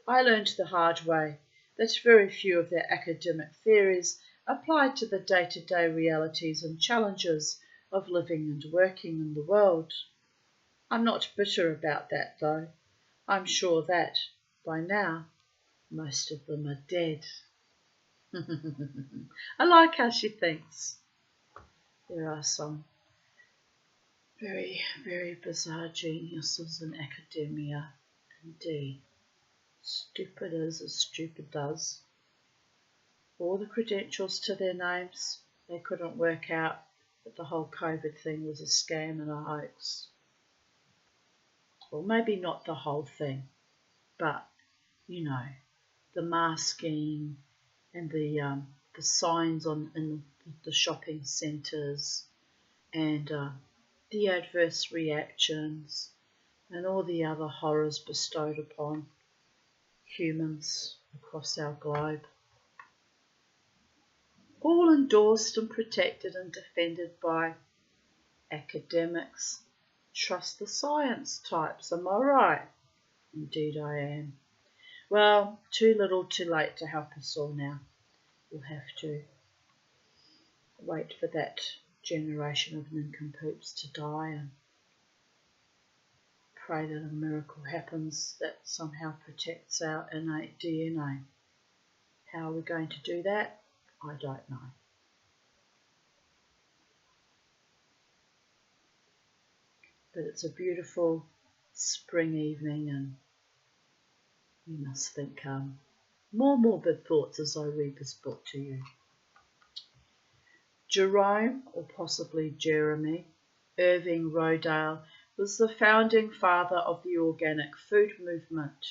I learned the hard way that very few of their academic theories applied to the day-to-day realities and challenges of living and working in the world. I'm not bitter about that, though. I'm sure that, by now, most of them are dead. I like how she thinks. There are some very, very bizarre geniuses in academia, indeed. Stupid is as stupid does. All the credentials to their names, they couldn't work out that the whole COVID thing was a scam and a hoax. Well, maybe not the whole thing, but, you know, the masking and the signs in the shopping centres and the adverse reactions and all the other horrors bestowed upon humans across our globe. All endorsed and protected and defended by academics. Trust the science types, am I right? Indeed I am. Well, too little too late to help us all now. We'll have to wait for that generation of nincompoops to die and pray that a miracle happens that somehow protects our innate DNA. How are we going to do that? I don't know. But it's a beautiful spring evening and you must think more morbid thoughts as I read this book to you. Jerome, or possibly Jeremy, Irving Rodale was the founding father of the organic food movement.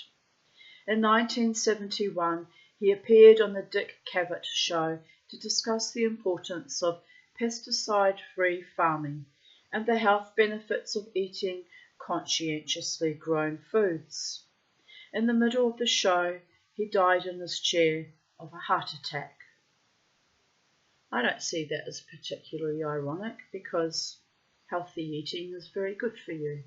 In 1971, he appeared on the Dick Cavett Show to discuss the importance of pesticide-free farming and the health benefits of eating conscientiously grown foods. In the middle of the show, he died in his chair of a heart attack. I don't see that as particularly ironic because healthy eating is very good for you.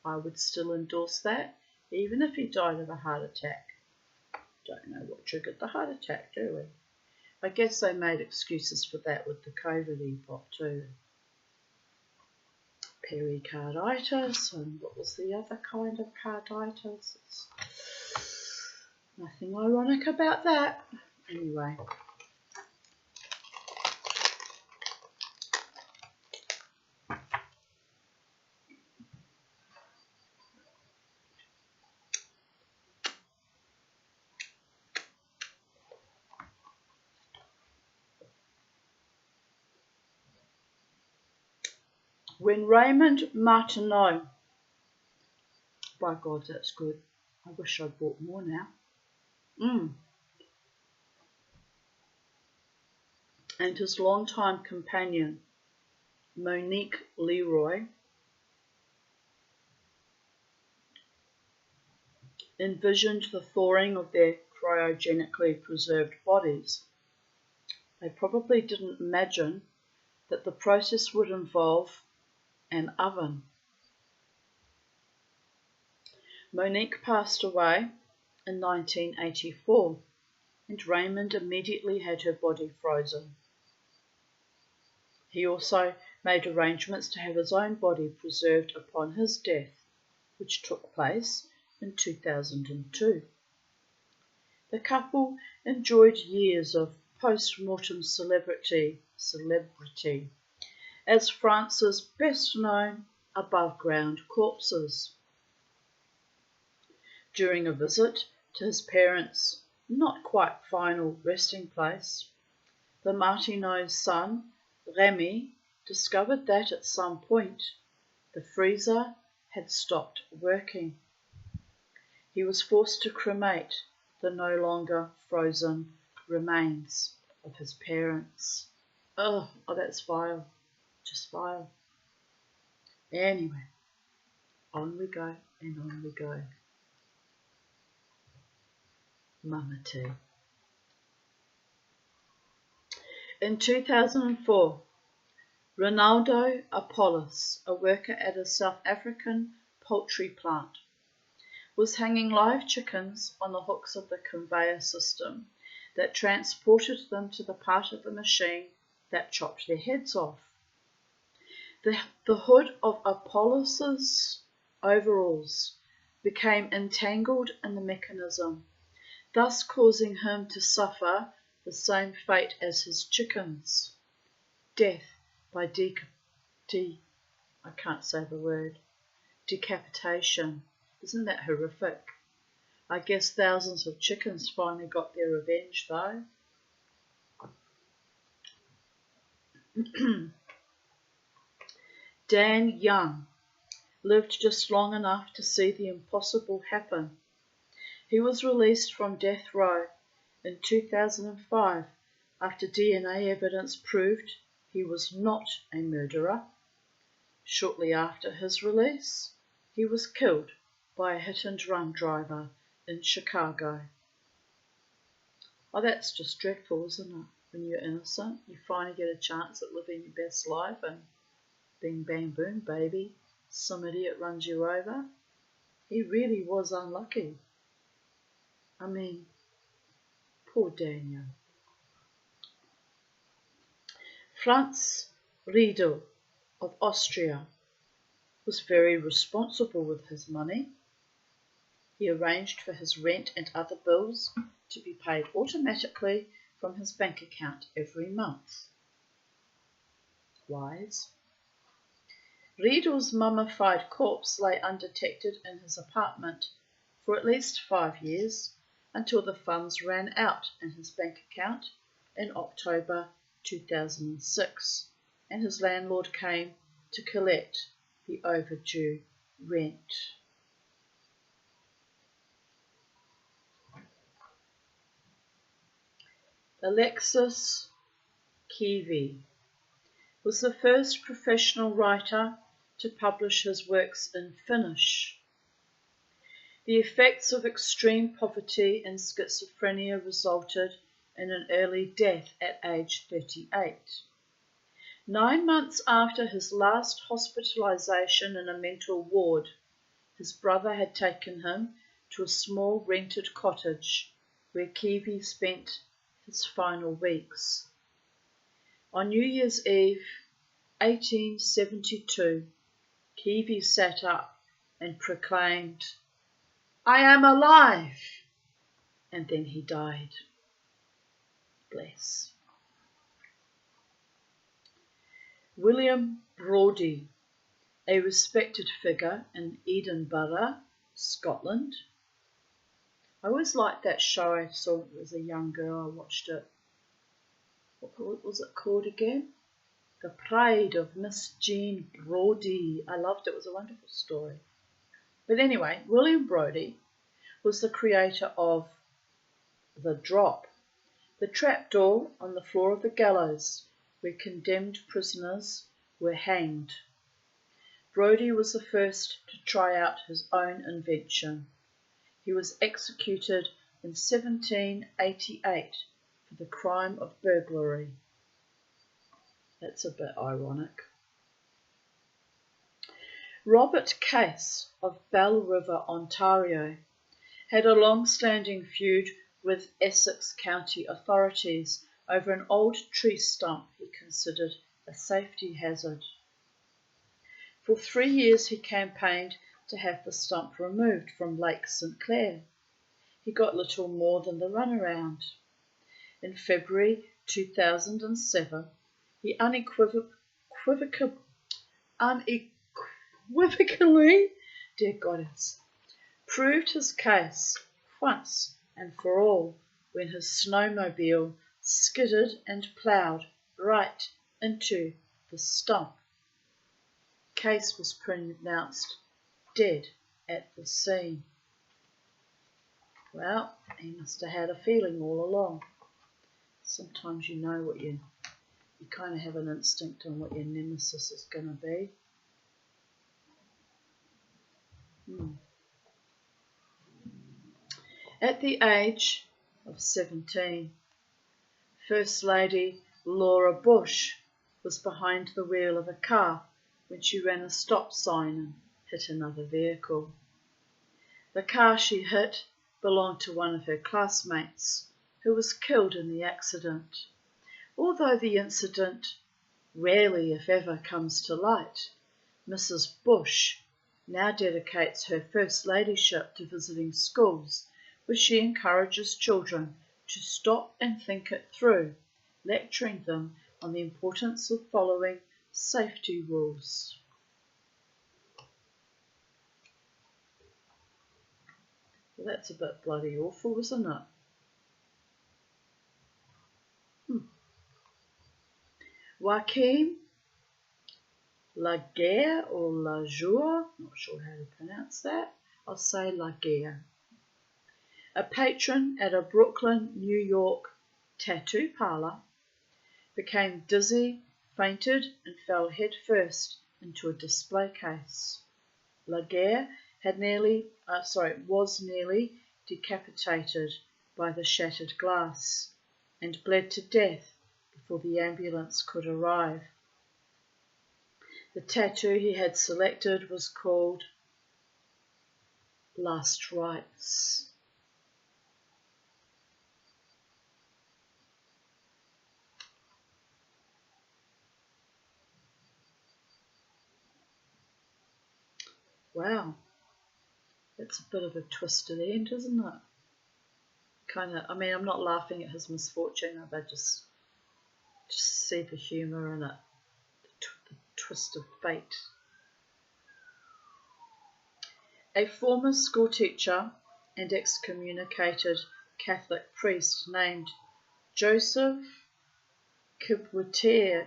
I would still endorse that, even if he died of a heart attack. Don't know what triggered the heart attack, do we? I guess they made excuses for that with the COVID epoch too. Pericarditis, and what was the other kind of carditis? It's nothing ironic about that. Anyway. When Raymond Martineau, by God, that's good. I wish I'd bought more now. And his longtime companion, Monique Leroy, envisioned the thawing of their cryogenically preserved bodies, they probably didn't imagine that the process would involve an oven. Monique passed away in 1984, and Raymond immediately had her body frozen. He also made arrangements to have his own body preserved upon his death, which took place in 2002. The couple enjoyed years of post-mortem celebrity as France's best-known above-ground corpses. During a visit to his parents' not quite final resting place, the Martineau's son, Remy, discovered that at some point the freezer had stopped working. He was forced to cremate the no longer frozen remains of his parents. Oh, that's vile. Just vile. Anyway, on we go and on we go. Mama T. In 2004, Ronaldo Apollos, a worker at a South African poultry plant, was hanging live chickens on the hooks of the conveyor system that transported them to the part of the machine that chopped their heads off. The hood of Apollos's overalls became entangled in the mechanism, thus causing him to suffer the same fate as his chickens. Death by I can't say the word. Decapitation. Isn't that horrific? I guess thousands of chickens finally got their revenge though. Dan Young lived just long enough to see the impossible happen. He was released from death row in 2005 after DNA evidence proved he was not a murderer. Shortly after his release, he was killed by a hit-and-run driver in Chicago. Oh, that's just dreadful, isn't it? When you're innocent, you finally get a chance at living your best life and bing, bang, boom, baby, some idiot runs you over. He really was unlucky. I mean, poor Daniel. Franz Riedel of Austria was very responsible with his money. He arranged for his rent and other bills to be paid automatically from his bank account every month. Wise. Riedel's mummified corpse lay undetected in his apartment for at least 5 years until the funds ran out in his bank account in October 2006 and his landlord came to collect the overdue rent. Alexis Kivi was the first professional writer to publish his works in Finnish. The effects of extreme poverty and schizophrenia resulted in an early death at age 38. 9 months after his last hospitalization in a mental ward, his brother had taken him to a small rented cottage where Kivi spent his final weeks. On New Year's Eve, 1872, Kivi sat up and proclaimed, "I am alive!" And then he died. Bless. William Brodie, a respected figure in Edinburgh, Scotland. I always liked that show. I saw it as a young girl. I watched it. What was it called again? The Pride of Miss Jean Brodie. I loved it. It was a wonderful story. But anyway, William Brodie was the creator of The Drop, the trapdoor on the floor of the gallows where condemned prisoners were hanged. Brodie was the first to try out his own invention. He was executed in 1788 for the crime of burglary. That's a bit ironic. Robert Case of Bell River, Ontario, had a long-standing feud with Essex County authorities over an old tree stump he considered a safety hazard. For 3 years he campaigned to have the stump removed from Lake St Clair. He got little more than the runaround. In February 2007, he unequivocally, dear goddess, proved his case once and for all when his snowmobile skidded and ploughed right into the stump. Case was pronounced dead at the scene. Well, he must have had a feeling all along. Sometimes you know what you kind of have an instinct on what your nemesis is going to be. At the age of 17, First Lady Laura Bush was behind the wheel of a car when she ran a stop sign and hit another vehicle. The car she hit belonged to one of her classmates, who was killed in the accident. Although the incident rarely, if ever, comes to light, Mrs. Bush now dedicates her First Ladyship to visiting schools, where she encourages children to stop and think it through, lecturing them on the importance of following safety rules. Well, that's a bit bloody awful, isn't it? Joaquin Laguerre or Lajour, not sure how to pronounce that. I'll say Laguerre. A patron at a Brooklyn, New York tattoo parlor, became dizzy, fainted, and fell headfirst into a display case. Laguerre was nearly decapitated by the shattered glass and bled to death before the ambulance could arrive. The tattoo he had selected was called Last Rites. Wow, that's a bit of a twisted end, isn't it? I'm not laughing at his misfortune, I just see the humour in it, the twist of fate. A former schoolteacher and excommunicated Catholic priest named Joseph Kibwetere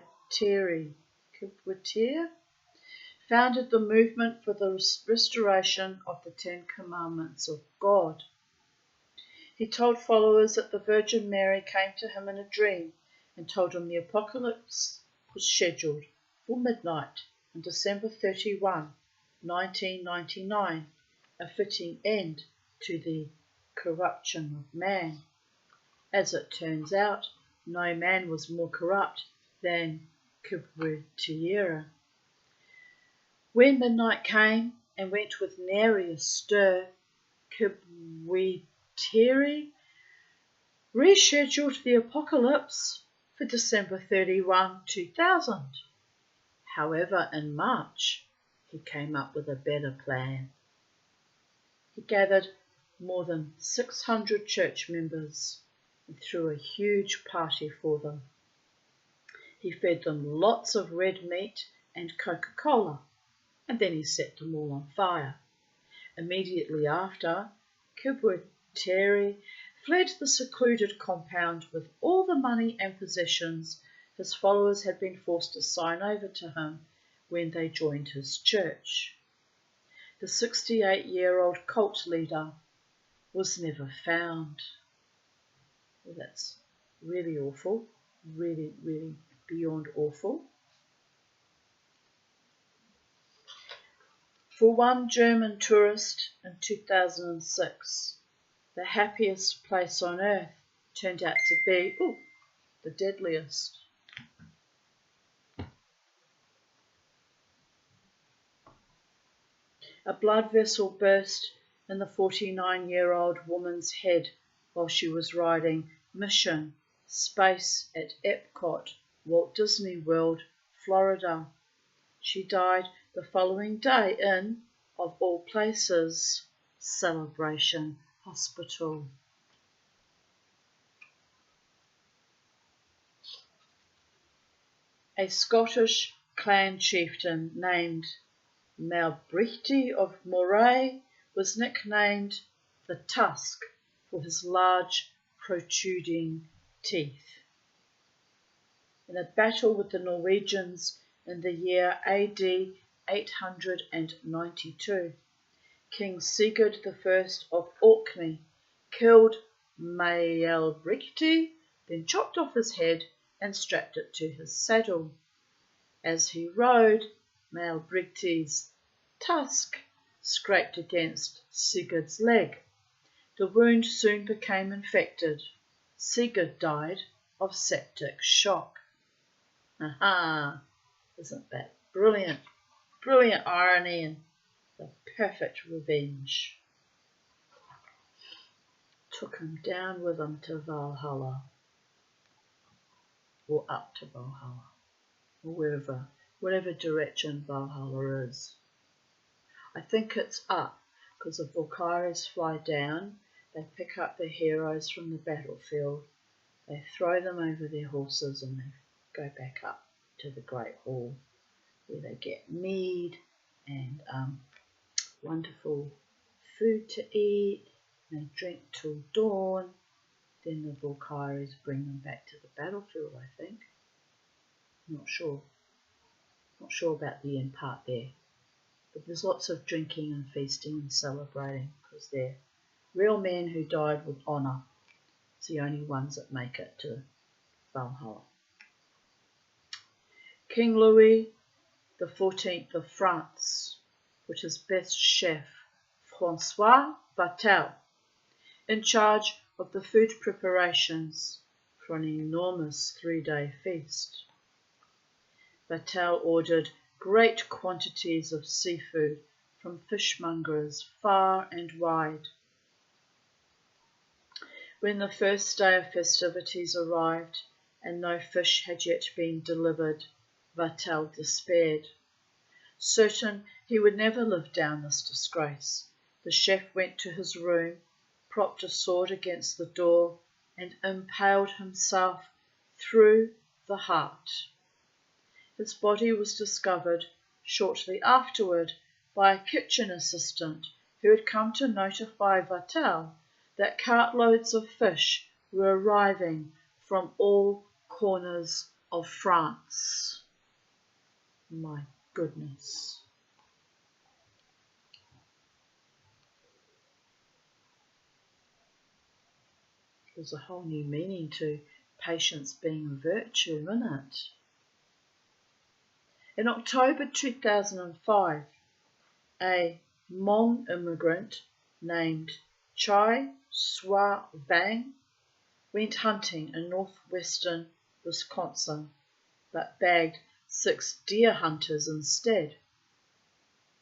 founded the movement for the restoration of the Ten Commandments of God. He told followers that the Virgin Mary came to him in a dream and told him the apocalypse was scheduled for midnight on December 31, 1999, a fitting end to the corruption of man. As it turns out, no man was more corrupt than Kibwetere. When midnight came and went with nary a stir, Kibwetere rescheduled the apocalypse for December 31, 2000. However, in March, he came up with a better plan. He gathered more than 600 church members and threw a huge party for them. He fed them lots of red meat and Coca-Cola, and then he set them all on fire. Immediately after, Kibwetere fled the secluded compound with all the money and possessions His followers had been forced to sign over to him when they joined his church. The 68-year-old cult leader was never found. Well, that's really awful, really, really beyond awful. For one German tourist in 2006, the happiest place on earth turned out to be, the deadliest. A blood vessel burst in the 49-year-old woman's head while she was riding Mission Space at Epcot, Walt Disney World, Florida. She died the following day in, of all places, Celebration Hospital. A Scottish clan chieftain named Maelbrechti of Moray was nicknamed the Tusk for his large protruding teeth. In a battle with the Norwegians in the year AD 892, King Sigurd I of Orkney killed Maelbrechti, then chopped off his head and strapped it to his saddle. As he rode, Maelbrechti's tusk scraped against Sigurd's leg. The wound soon became infected. Sigurd died of septic shock. Aha! Isn't that brilliant? Brilliant irony and the perfect revenge. Took him down with him to Valhalla. Or up to Valhalla. Or wherever direction Valhalla is. I think it's up, because the Valkyries fly down, they pick up the heroes from the battlefield, they throw them over their horses and they go back up to the Great Hall, where they get mead and wonderful food to eat, and they drink till dawn. Then the Valkyries bring them back to the battlefield, I think. Not sure about the end part there. But there's lots of drinking and feasting and celebrating because they're real men who died with honour. It's the only ones that make it to Valhalla. King Louis XIV of France put his best chef, François Vatel, in charge of the food preparations for an enormous 3-day feast. Vatel ordered great quantities of seafood from fishmongers far and wide. When the first day of festivities arrived and no fish had yet been delivered, Vatel despaired. Certain he would never live down this disgrace, the chef went to his room, propped a sword against the door, and impaled himself through the heart. His body was discovered shortly afterward by a kitchen assistant who had come to notify Vatel that cartloads of fish were arriving from all corners of France. My goodness. There's a whole new meaning to patience being a virtue, isn't it? In October 2005, a Hmong immigrant named Chai Swa Vang went hunting in northwestern Wisconsin, but bagged 6 deer hunters instead.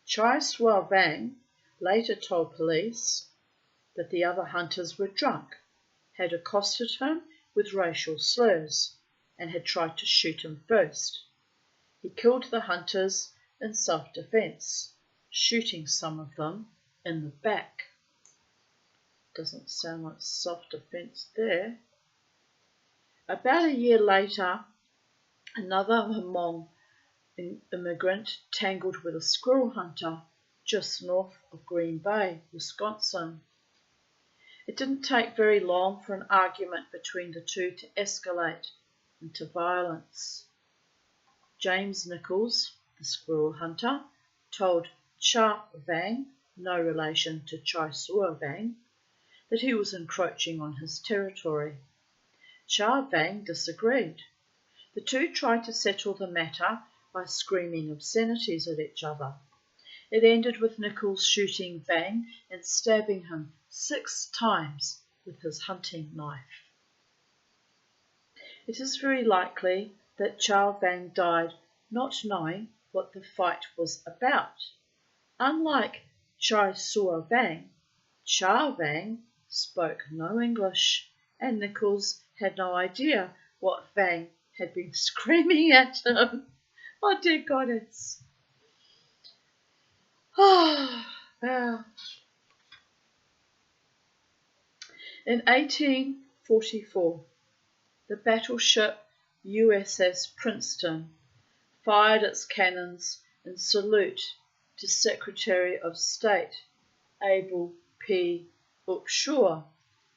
Chai Swa Vang later told police that the other hunters were drunk, had accosted him with racial slurs, and had tried to shoot him first. He killed the hunters in self-defense, shooting some of them in the back. Doesn't sound like self-defense there. About a year later, another Hmong immigrant tangled with a squirrel hunter just north of Green Bay, Wisconsin. It didn't take very long for an argument between the two to escalate. into violence. James Nichols, the squirrel hunter, told Cha Vang, no relation to Chai Sua Vang, that he was encroaching on his territory. Cha Vang disagreed. The two tried to settle the matter by screaming obscenities at each other. It ended with Nichols shooting Vang and stabbing him 6 times with his hunting knife. It is very likely that Cha Vang died not knowing what the fight was about. Unlike Chai Sua Vang, Cha Vang spoke no English, and Nichols had no idea what Vang had been screaming at him. Oh dear goddess. Oh, wow. In 1844, the battleship USS Princeton fired its cannons in salute to Secretary of State Abel P. Upshur,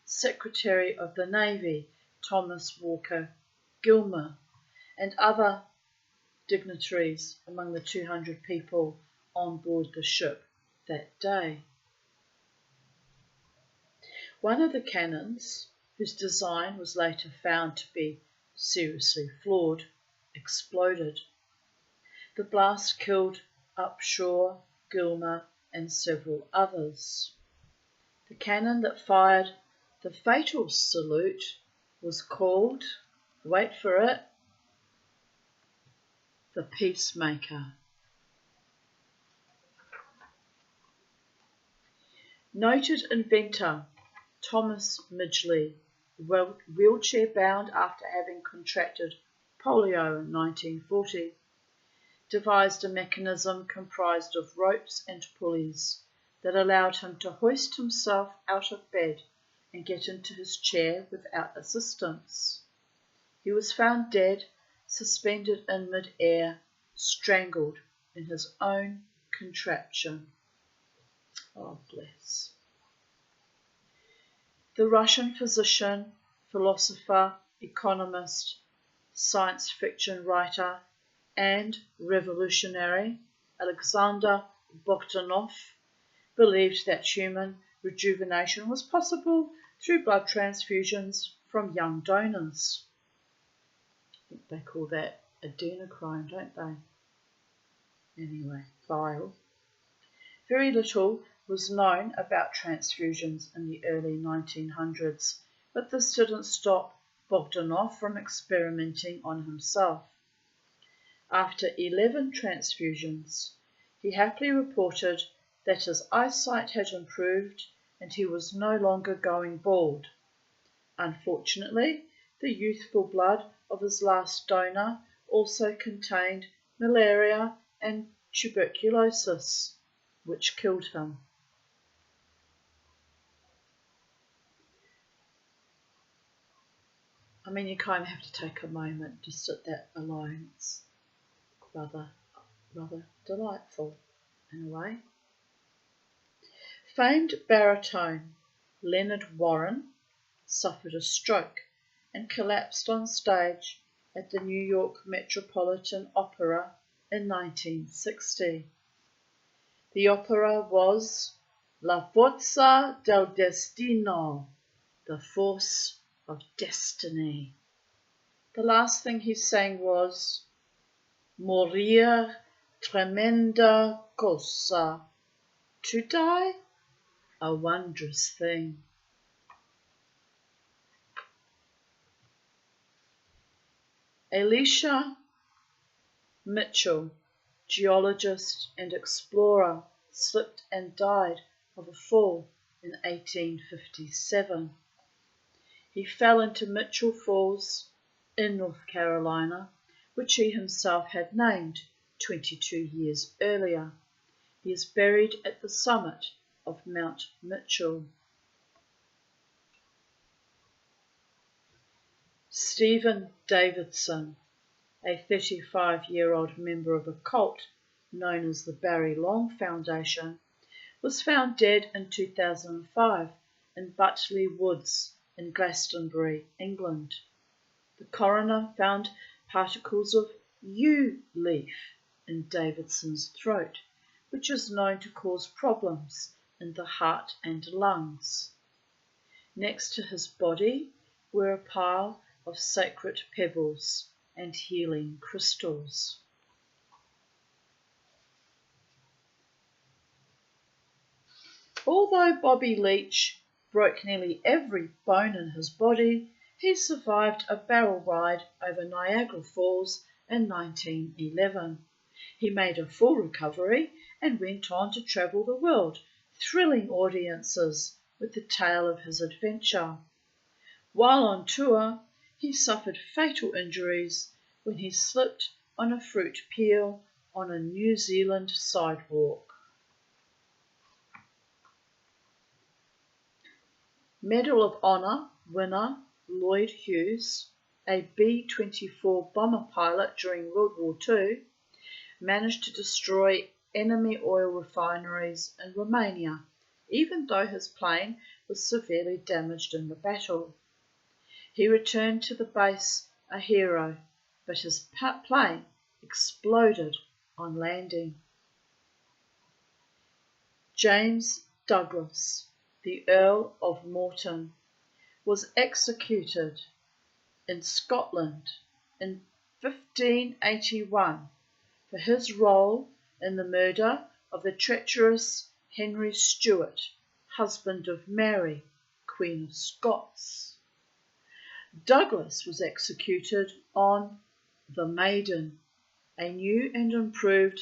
Secretary of the Navy Thomas Walker Gilmer, and other dignitaries among the 200 people on board the ship that day. One of the cannons, whose design was later found to be seriously flawed, exploded. The blast killed Upshur, Gilmer, and several others. The cannon that fired the fatal salute was called, wait for it, the Peacemaker. Noted inventor Thomas Midgley, wheelchair bound after having contracted polio in 1940, devised a mechanism comprised of ropes and pulleys that allowed him to hoist himself out of bed and get into his chair without assistance. He was found dead, suspended in mid-air, strangled in his own contraption. Oh, bless. The Russian physician, philosopher, economist, science fiction writer, and revolutionary Alexander Bogdanov believed that human rejuvenation was possible through blood transfusions from young donors. I think they call that adenocrine, don't they? Anyway, vile. Very little was known about transfusions in the early 1900s, but this didn't stop Bogdanov from experimenting on himself. After 11 transfusions, he happily reported that his eyesight had improved and he was no longer going bald. Unfortunately, the youthful blood of his last donor also contained malaria and tuberculosis, which killed him. I mean, you kind of have to take a moment just at that alone. It's rather delightful in a way. Famed baritone Leonard Warren suffered a stroke and collapsed on stage at the New York Metropolitan Opera in 1960. The opera was La Forza del Destino, the force of destiny. The last thing he sang was Morir, tremenda cosa. To die, a wondrous thing. Elisha Mitchell, geologist and explorer, slipped and died of a fall in 1857. He fell into Mitchell Falls in North Carolina, which he himself had named 22 years earlier. He is buried at the summit of Mount Mitchell. Stephen Davidson, a 35-year-old member of a cult known as the Barry Long Foundation, was found dead in 2005 in Butley Woods in Glastonbury, England. The coroner found particles of yew leaf in Davidson's throat, which is known to cause problems in the heart and lungs. Next to his body were a pile of sacred pebbles and healing crystals. Although Bobby Leach broke nearly every bone in his body, he survived a barrel ride over Niagara Falls in 1911. He made a full recovery and went on to travel the world, thrilling audiences with the tale of his adventure. While on tour, he suffered fatal injuries when he slipped on a fruit peel on a New Zealand sidewalk. Medal of Honor winner Lloyd Hughes, a B-24 bomber pilot during World War II, managed to destroy enemy oil refineries in Romania, even though his plane was severely damaged in the battle. He returned to the base a hero, but his plane exploded on landing. James Douglas, the Earl of Morton, was executed in Scotland in 1581 for his role in the murder of the treacherous Henry Stuart, husband of Mary, Queen of Scots. Douglas was executed on the Maiden, a new and improved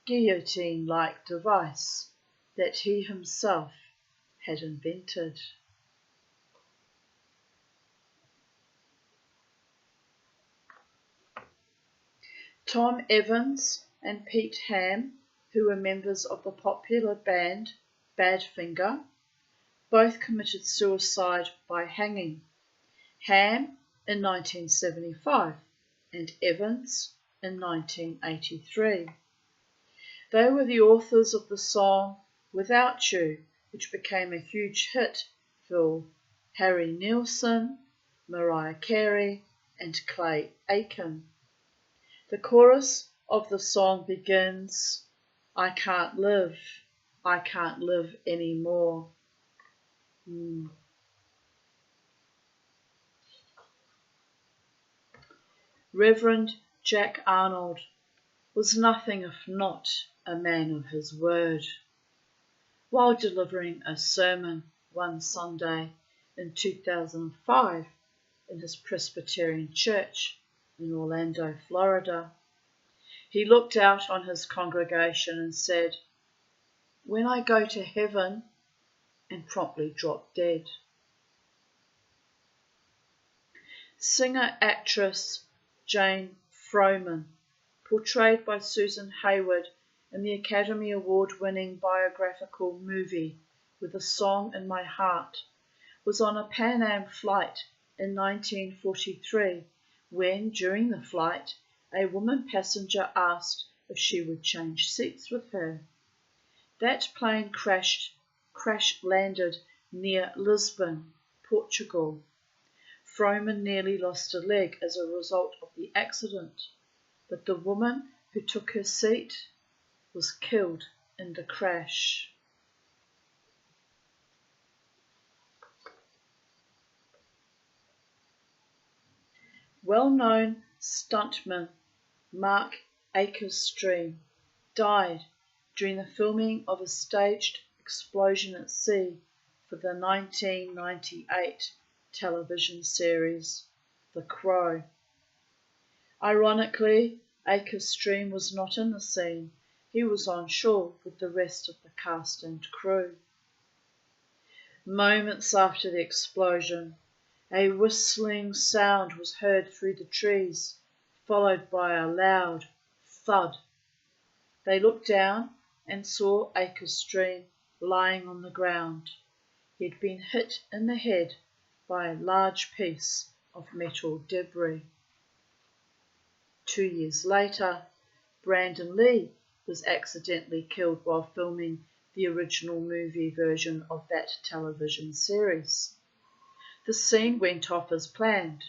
guillotine-like device that he himself had invented. Tom Evans and Pete Ham, who were members of the popular band Badfinger, both committed suicide by hanging. Ham in 1975 and Evans in 1983. They were the authors of the song Without You, which became a huge hit for Harry Nilsson, Mariah Carey and Clay Aiken. The chorus of the song begins, I can't live anymore. Reverend Jack Arnold was nothing if not a man of his word. While delivering a sermon one Sunday in 2005 in his Presbyterian church in Orlando, Florida, he looked out on his congregation and said, "When I go to heaven," and promptly dropped dead. Singer-actress Jane Froman, portrayed by Susan Hayward in the Academy Award-winning biographical movie With a Song in My Heart, was on a Pan Am flight in 1943 when, during the flight, a woman passenger asked if she would change seats with her. That plane crash-landed near Lisbon, Portugal. Froman nearly lost a leg as a result of the accident, but the woman who took her seat was killed in the crash. Well-known stuntman Mark Akerstream died during the filming of a staged explosion at sea for the 1998 television series The Crow. Ironically, Akerstream was not in the scene. He was on shore with the rest of the cast and crew. Moments after the explosion, a whistling sound was heard through the trees, followed by a loud thud. They looked down and saw Akerstream lying on the ground. He had been hit in the head by a large piece of metal debris. 2 years later, Brandon Lee was accidentally killed while filming the original movie version of that television series. The scene went off as planned.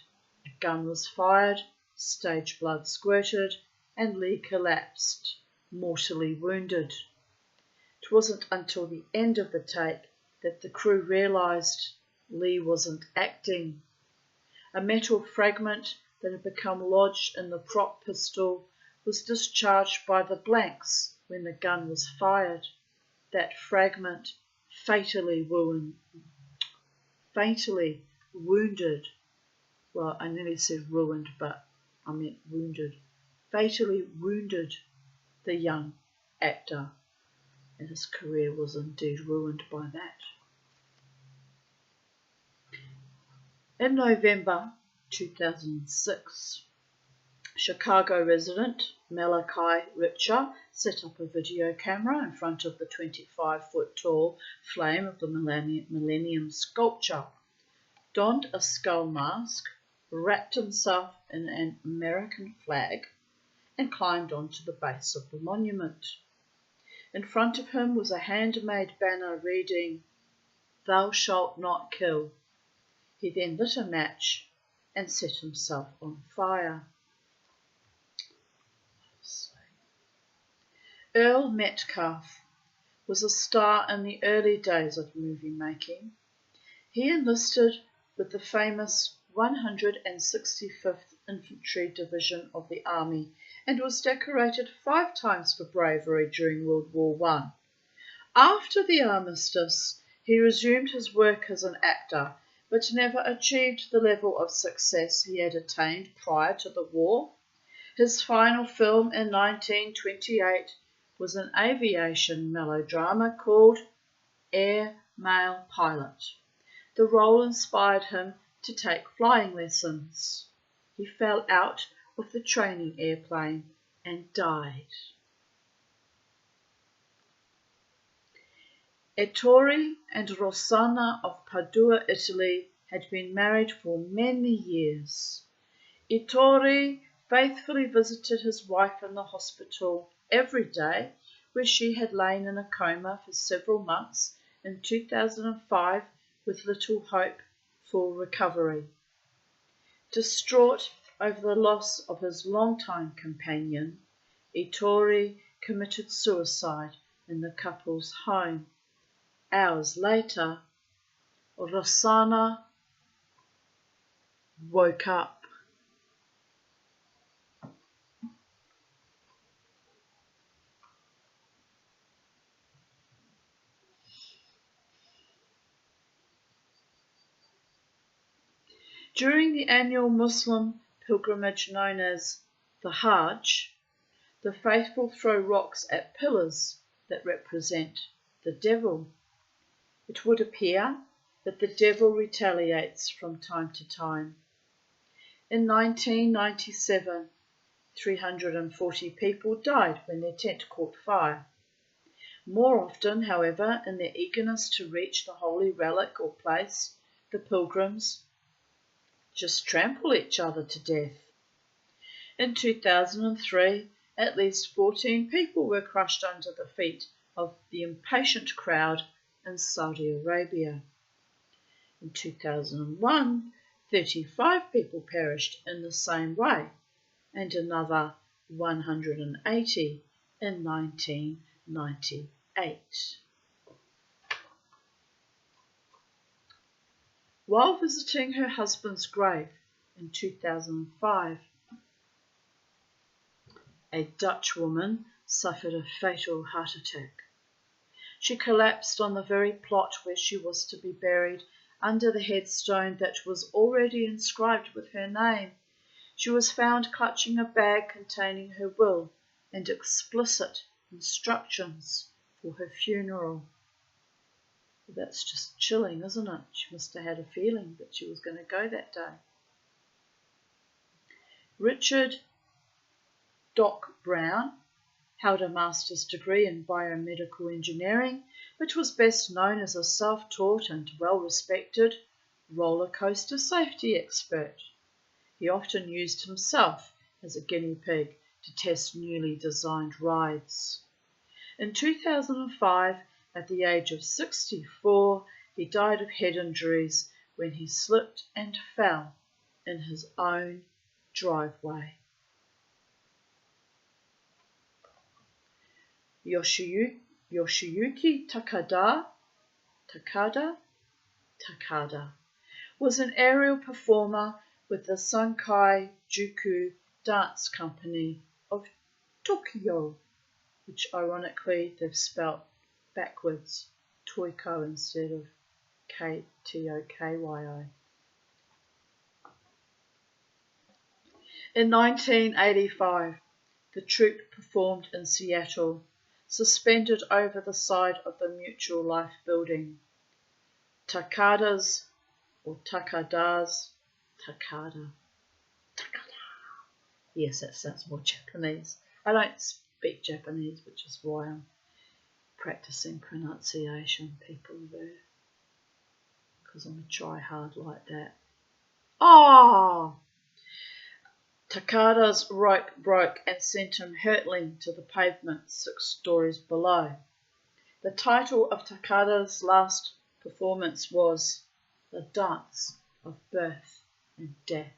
A gun was fired, stage blood squirted, and Lee collapsed, mortally wounded. It wasn't until the end of the take that the crew realised Lee wasn't acting. A metal fragment that had become lodged in the prop pistol was discharged by the blanks when the gun was fired. That fragment fatally wounded, well, I nearly said ruined, but I meant wounded, fatally wounded the young actor, and his career was indeed ruined by that. In November 2006, Chicago resident Malachi Richer set up a video camera in front of the 25-foot-tall flame of the Millennium Sculpture, donned a skull mask, wrapped himself in an American flag, and climbed onto the base of the monument. In front of him was a handmade banner reading, "Thou shalt not kill." He then lit a match and set himself on fire. Earl Metcalf was a star in the early days of movie making. He enlisted with the famous 165th Infantry Division of the Army and was decorated 5 times for bravery during World War I. After the armistice, he resumed his work as an actor, but never achieved the level of success he had attained prior to the war. His final film in 1928 was an aviation melodrama called Air Mail Pilot. The role inspired him to take flying lessons. He fell out of the training airplane and died. Ettore and Rossana of Padua, Italy, had been married for many years. Ettore faithfully visited his wife in the hospital every day, where she had lain in a coma for several months in 2005 with little hope for recovery. Distraught over the loss of his longtime companion, Ettore committed suicide in the couple's home. Hours later, Rossana woke up. During the annual Muslim pilgrimage known as the Hajj, the faithful throw rocks at pillars that represent the devil. It would appear that the devil retaliates from time to time. In 1997, 340 people died when their tent caught fire. More often, however, in their eagerness to reach the holy relic or place, the pilgrims just trample each other to death. In 2003, at least 14 people were crushed under the feet of the impatient crowd in Saudi Arabia. In 2001, 35 people perished in the same way, and another 180 in 1998. While visiting her husband's grave in 2005, a Dutch woman suffered a fatal heart attack. She collapsed on the very plot where she was to be buried under the headstone that was already inscribed with her name. She was found clutching a bag containing her will and explicit instructions for her funeral. That's just chilling, isn't it? She must have had a feeling that she was going to go that day. Richard Doc Brown held a master's degree in biomedical engineering, but was best known as a self-taught and well-respected roller coaster safety expert. He often used himself as a guinea pig to test newly designed rides. In 2005, at the age of 64, he died of head injuries when he slipped and fell in his own driveway. Yoshiyuki Takada was an aerial performer with the Sankai Juku Dance Company of Tokyo, which ironically they've spelt backwards, Toiko instead of Tokyo. In 1985, the troupe performed in Seattle, suspended over the side of the Mutual Life building. Takada. Yes, that sounds more Japanese. I don't speak Japanese, which is why I'm practicing pronunciation, people there. Because I'm a try-hard like that. Takada's rope broke and sent him hurtling to the pavement 6 stories below. The title of Takada's last performance was The Dance of Birth and Death.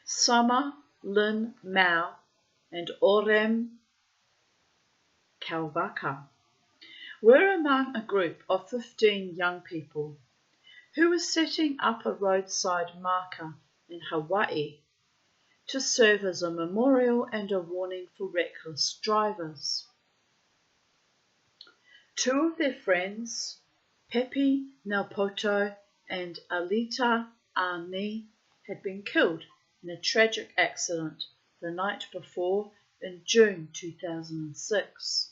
Summer Lin Mao and Orem Kawabata were among a group of 15 young people who were setting up a roadside marker in Hawaii to serve as a memorial and a warning for reckless drivers. 2 of their friends, Pepe Nelpoto and Alita Ani, had been killed in a tragic accident the night before in June 2006.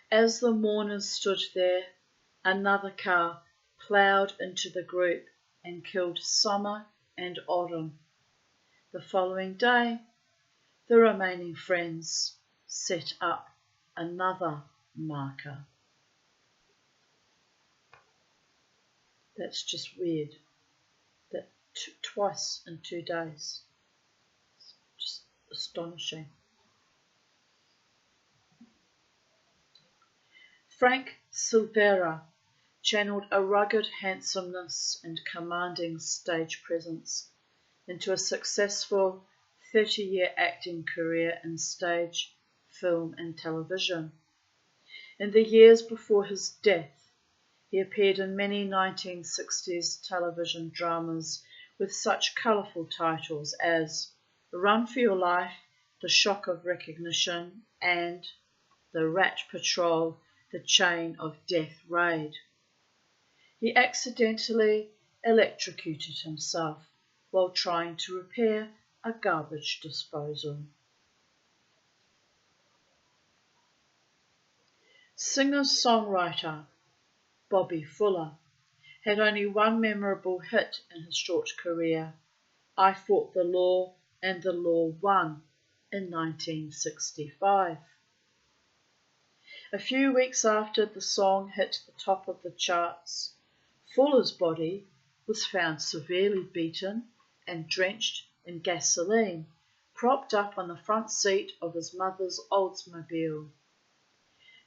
As the mourners stood there, another car ploughed into the group and killed Summer and Orem. The following day, the remaining friends set up another marker. That's just weird. That twice in 2 days. It's just astonishing. Frank Silvera channeled a rugged handsomeness and commanding stage presence into a successful 30-year acting career in stage, film and television. In the years before his death, he appeared in many 1960s television dramas with such colourful titles as Run for Your Life, The Shock of Recognition and The Rat Patrol, The Chain of Death Raid. He accidentally electrocuted himself while trying to repair a garbage disposal. Singer-songwriter Bobby Fuller had only one memorable hit in his short career, I Fought the Law and the Law Won, in 1965. A few weeks after the song hit the top of the charts, Fuller's body was found severely beaten and drenched in gasoline, propped up on the front seat of his mother's Oldsmobile.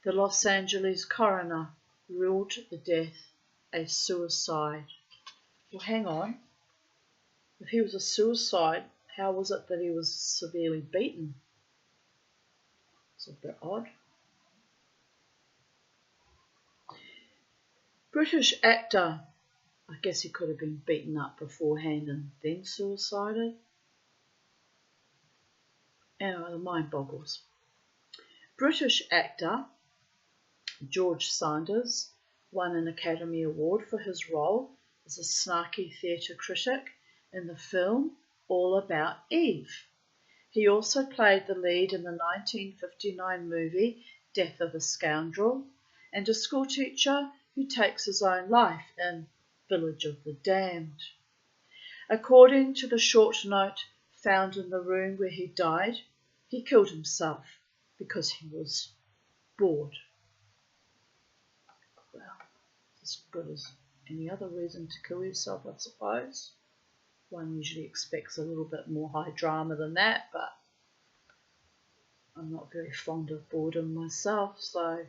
The Los Angeles coroner ruled the death a suicide. Well, hang on. If he was a suicide, how was it that he was severely beaten? It's a bit odd. British actor, I guess he could have been beaten up beforehand and then suicided. Anyway, the mind boggles. British actor George Sanders won an Academy Award for his role as a snarky theatre critic in the film All About Eve. He also played the lead in the 1959 movie Death of a Scoundrel and a schoolteacher who takes his own life in Village of the Damned. According to the short note found in the room where he died, he killed himself because he was bored. Well, as good as any other reason to kill yourself, I suppose. One usually expects a little bit more high drama than that, but I'm not very fond of boredom myself, so I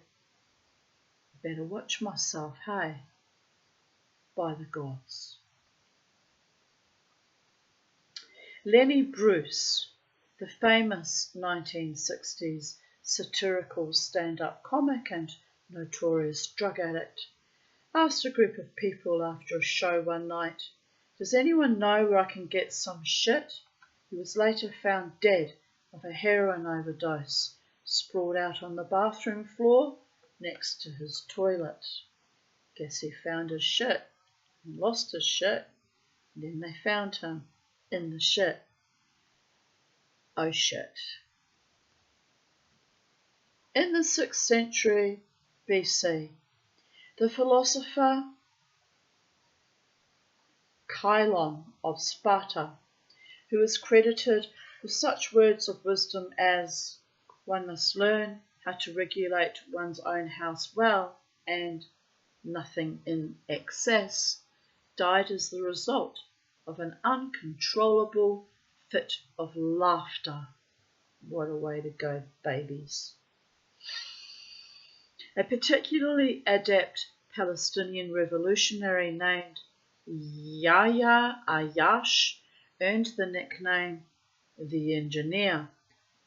better watch myself, hey? by the gods. Lenny Bruce, the famous 1960s satirical stand-up comic and notorious drug addict, asked a group of people after a show one night, "Does anyone know where I can get some shit?" He was later found dead of a heroin overdose, sprawled out on the bathroom floor next to his toilet. Guess he found his shit and lost his shit, and then they found him in the shit. Oh shit. In the 6th century BC, the philosopher Cylon of Sparta, who is credited with such words of wisdom as "one must learn how to regulate one's own house well" and "nothing in excess," died as the result of an uncontrollable fit of laughter. What a way to go, babies. A particularly adept Palestinian revolutionary named Yahya Ayash earned the nickname the Engineer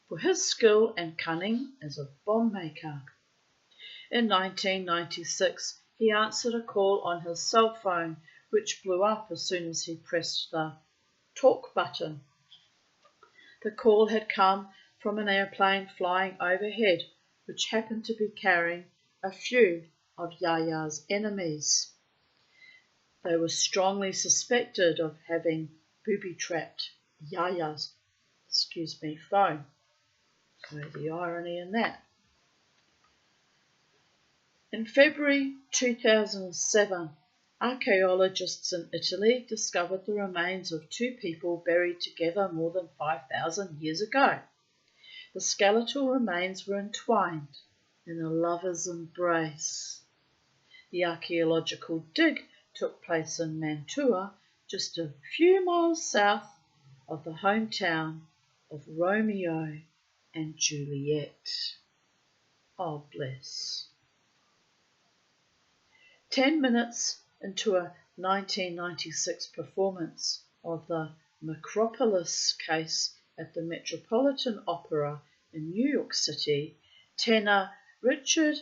for his skill and cunning as a bomb maker. In 1996, he answered a call on his cell phone, which blew up as soon as he pressed the talk button. The call had come from an airplane flying overhead, which happened to be carrying a few of Yahya's enemies. They were strongly suspected of having booby-trapped Yahya's phone. Oh, the irony in that. In February 2007, archaeologists in Italy discovered the remains of two people buried together more than 5,000 years ago. The skeletal remains were entwined in a lover's embrace. The archaeological dig took place in Mantua, just a few miles south of the hometown of Romeo and Juliet. Oh, bless. 10 minutes into a 1996 performance of the Macropolis case at the Metropolitan Opera in New York City, tenor Richard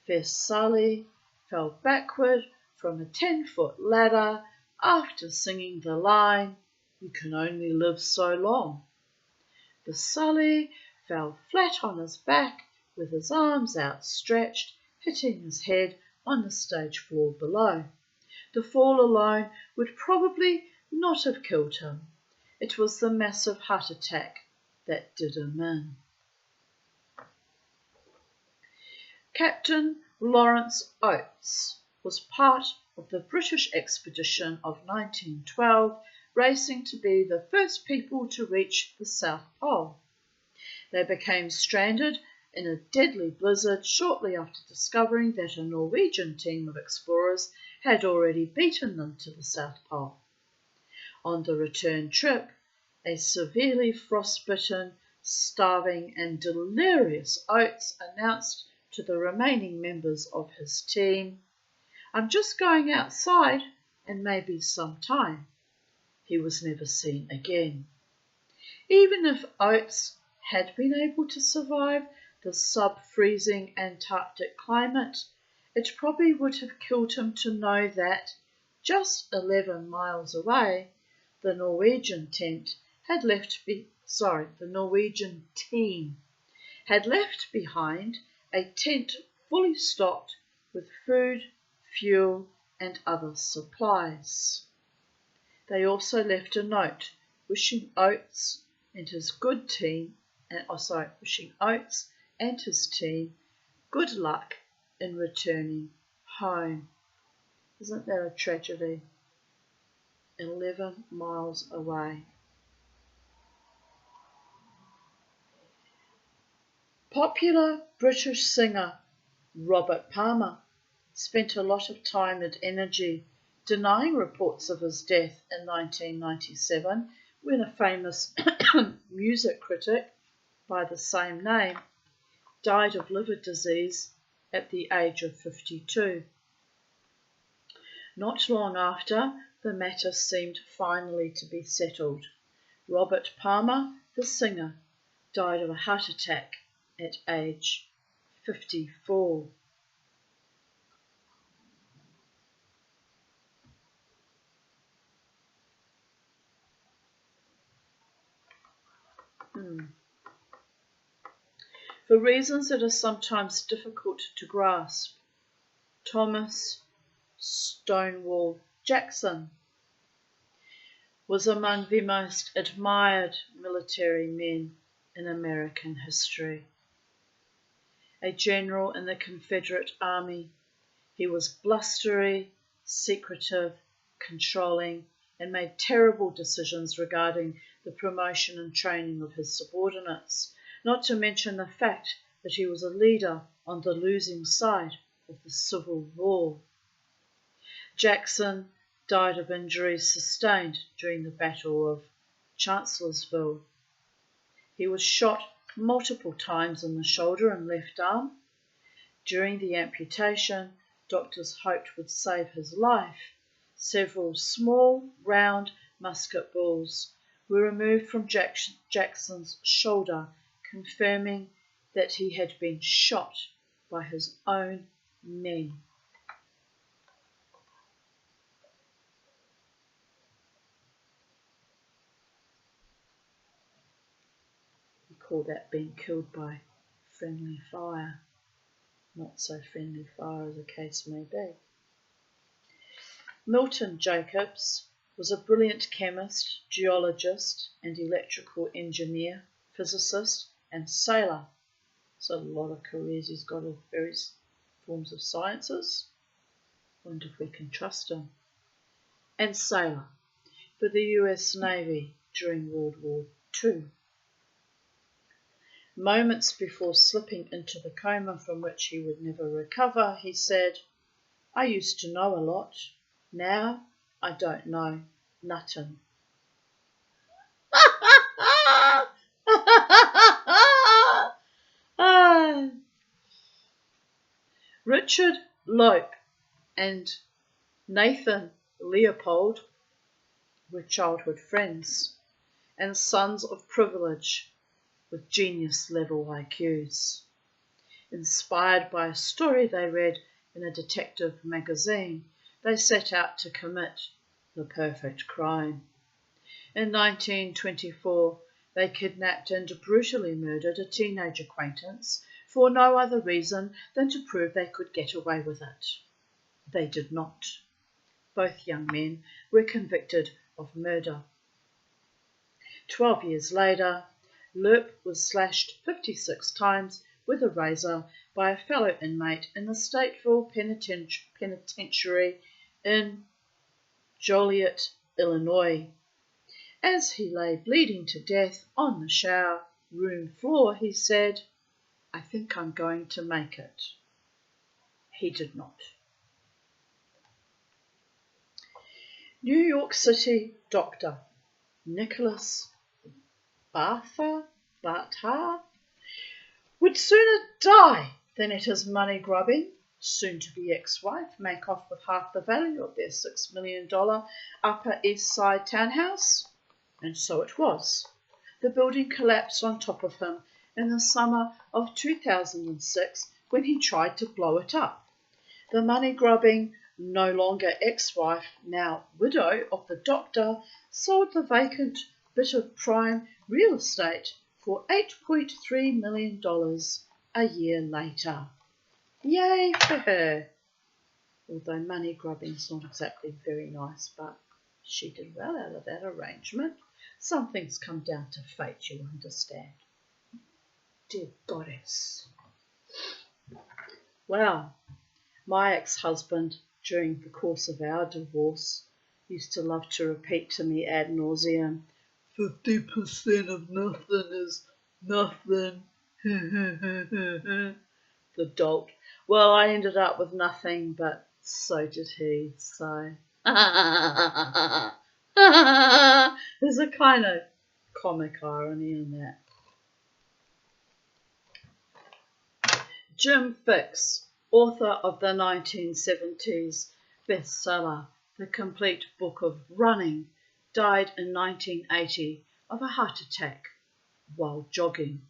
Fairsalli fell backward from a 10-foot ladder after singing the line, "You can only live so long." Fairsalli fell flat on his back with his arms outstretched, hitting his head on the stage floor below. The fall alone would probably not have killed him. It was the massive heart attack that did him in. Captain Lawrence Oates was part of the British expedition of 1912, racing to be the first people to reach the South Pole. They became stranded in a deadly blizzard shortly after discovering that a Norwegian team of explorers had already beaten them to the South Pole. On the return trip, a severely frostbitten, starving and delirious Oates announced to the remaining members of his team, "I'm just going outside and maybe some time." He was never seen again. Even if Oates had been able to survive the sub-freezing Antarctic climate, it probably would have killed him to know that, just 11 miles away, the Norwegian team had left behind a tent fully stocked with food, fuel, and other supplies. They also left a note wishing Oates and his team good luck in returning home. Isn't that a tragedy? 11 miles away. Popular British singer Robert Palmer spent a lot of time and energy denying reports of his death in 1997 when a famous music critic by the same name died of liver disease at the age of 52. Not long after, the matter seemed finally to be settled. Robert Palmer, the singer, died of a heart attack at age 54. For reasons that are sometimes difficult to grasp, Thomas Stonewall Jackson was among the most admired military men in American history. A general in the Confederate Army, he was blustery, secretive, controlling, and made terrible decisions regarding the promotion and training of his subordinates, not to mention the fact that he was a leader on the losing side of the Civil War. Jackson died of injuries sustained during the Battle of Chancellorsville. He was shot multiple times in the shoulder and left arm. During the amputation, doctors hoped would save his life. Several small, round musket balls were removed from Jackson's shoulder, confirming that he had been shot by his own men. We call that being killed by friendly fire. Not so friendly fire as the case may be. Milton Jacobs was a brilliant chemist, geologist and electrical engineer, physicist and sailor. So a lot of careers he's got in various forms of sciences. Wonder if we can trust him. And sailor for the US Navy during World War II. Moments before slipping into the coma from which he would never recover, he said, "I used to know a lot. Now I don't know nothing." Richard Lope and Nathan Leopold were childhood friends and sons of privilege with genius-level IQs. Inspired by a story they read in a detective magazine, they set out to commit the perfect crime. In 1924, they kidnapped and brutally murdered a teenage acquaintance for no other reason than to prove they could get away with it. They did not. Both young men were convicted of murder. 12 years later, Lope was slashed 56 times with a razor by a fellow inmate in the Stateville Penitentiary in Joliet, Illinois. As he lay bleeding to death on the shower room floor, he said, "I think I'm going to make it." He did not. New York City doctor Nicholas Bartha would sooner die than let his money-grubbing, soon-to-be ex-wife make off with half the value of their $6 million Upper East Side townhouse. And so it was. The building collapsed on top of him in the summer of 2006 when he tried to blow it up. The money-grubbing, no longer ex-wife, now widow of the doctor, sold the vacant bit of prime real estate for $8.3 million a year later. Yay for her! Although money-grubbing's not exactly very nice, but she did well out of that arrangement. Some things come down to fate, you understand. Dear goddess. Well, my ex-husband, during the course of our divorce, used to love to repeat to me ad nauseum, 50% of nothing is nothing. The dolt. Well, I ended up with nothing, but so did he, so... There's a kind of comic irony in that. Jim Fixx, author of the 1970s bestseller, The Complete Book of Running, died in 1980 of a heart attack while jogging.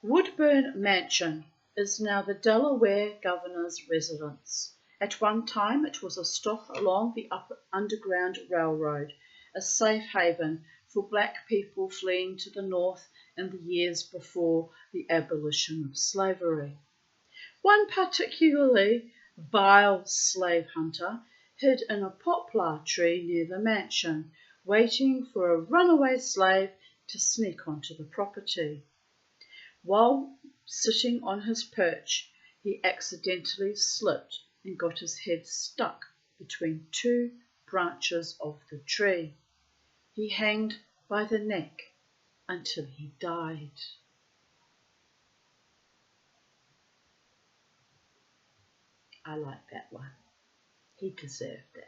Woodburn Mansion is now the Delaware Governor's residence. At one time it was a stop along the Underground Railroad, a safe haven for black people fleeing to the north in the years before the abolition of slavery. One particularly vile slave hunter hid in a poplar tree near the mansion, waiting for a runaway slave to sneak onto the property. While sitting on his perch, he accidentally slipped and got his head stuck between two branches of the tree. He hanged by the neck until he died. I like that one. He deserved that.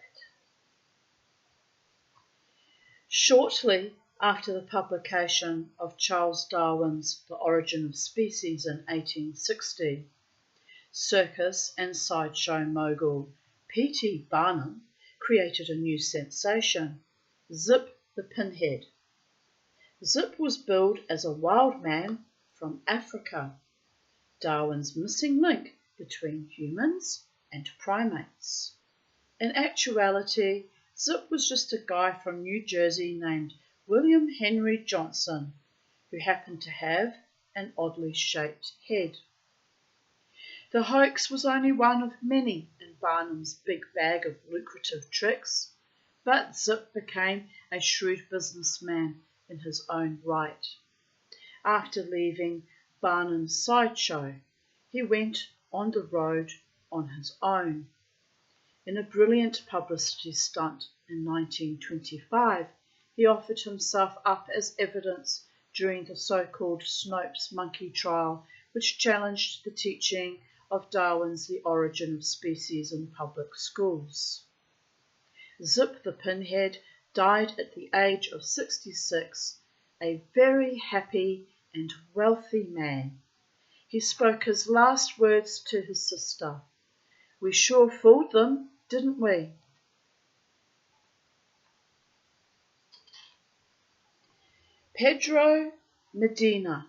Shortly after the publication of Charles Darwin's The Origin of Species in 1860, circus and sideshow mogul P.T. Barnum created a new sensation, Zip the Pinhead. Zip was billed as a wild man from Africa, Darwin's missing link between humans and primates. In actuality, Zip was just a guy from New Jersey named William Henry Johnson, who happened to have an oddly shaped head. The hoax was only one of many in Barnum's big bag of lucrative tricks, but Zip became a shrewd businessman in his own right. After leaving Barnum's sideshow, he went on the road on his own. In a brilliant publicity stunt in 1925, he offered himself up as evidence during the so-called Snopes monkey trial, which challenged the teaching of Darwin's The Origin of Species in public schools. Zip the Pinhead died at the age of 66, a very happy and wealthy man. He spoke his last words to his sister. "We sure fooled them, didn't we?" Pedro Medina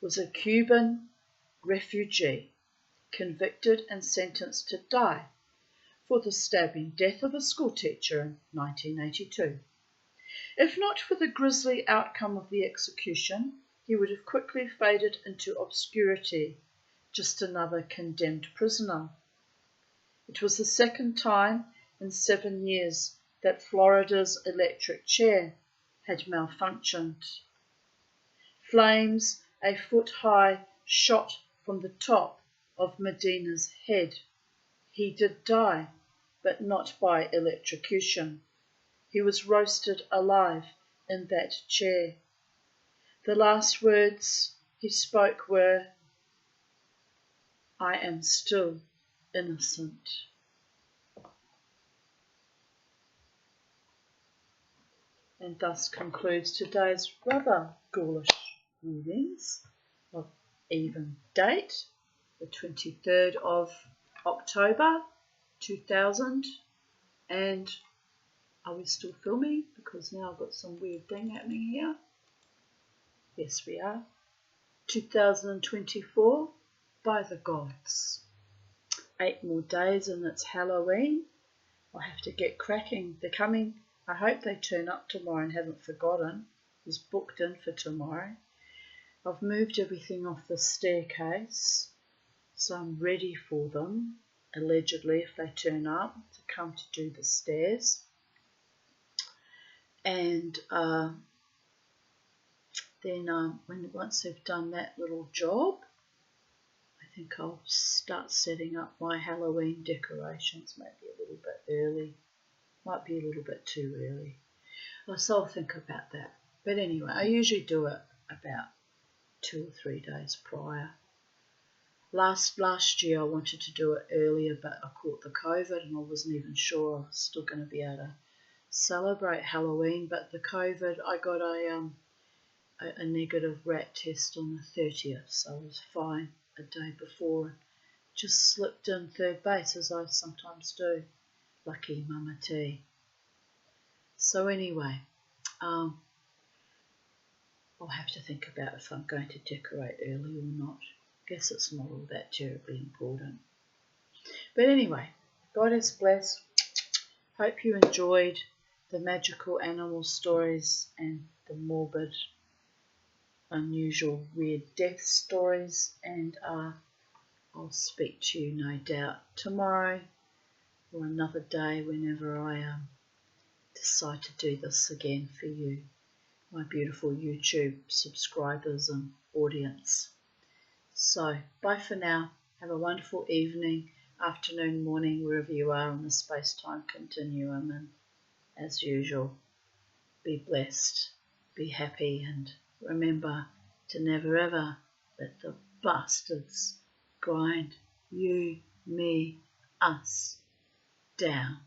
was a Cuban refugee, convicted and sentenced to die for the stabbing death of a schoolteacher in 1982. If not for the grisly outcome of the execution, he would have quickly faded into obscurity, just another condemned prisoner. It was the second time in 7 years that Florida's electric chair had malfunctioned. Flames a foot high shot from the top of Medina's head. He did die, but not by electrocution. He was roasted alive in that chair. The last words he spoke were, "I am still innocent." And thus concludes today's rather ghoulish readings of even date, the 23rd of October 2000. And are we still filming? Because now I've got some weird thing happening here. Yes, we are. 2024, by the gods. 8 more days and it's Halloween. I'll have to get cracking. They're coming. I hope they turn up tomorrow and haven't forgotten. It was booked in for tomorrow. I've moved everything off the staircase, so I'm ready for them, allegedly, if they turn up, to come to do the stairs. And then once they've done that little job, I think I'll start setting up my Halloween decorations, maybe a little bit early. Might be a little bit too early. So I'll think about that. But anyway, I usually do it about 2 or 3 days prior. Last year I wanted to do it earlier, but I caught the COVID and I wasn't even sure I was still going to be able to celebrate Halloween. But the COVID, I got a negative rat test on the 30th, so I was fine a day before. just slipped in third base as I sometimes do. Lucky Mama T. So anyway, I'll have to think about if I'm going to decorate early or not. Guess it's not all that terribly important. But anyway, God is blessed. Hope you enjoyed the magical animal stories and the morbid, unusual, weird death stories. And I'll speak to you, no doubt, tomorrow or another day whenever I decide to do this again for you, my beautiful YouTube subscribers and audience. So, bye for now. Have a wonderful evening, afternoon, morning, wherever you are in the space-time continuum. And as usual, be blessed, be happy, and remember to never ever let the bastards grind you, me, us down.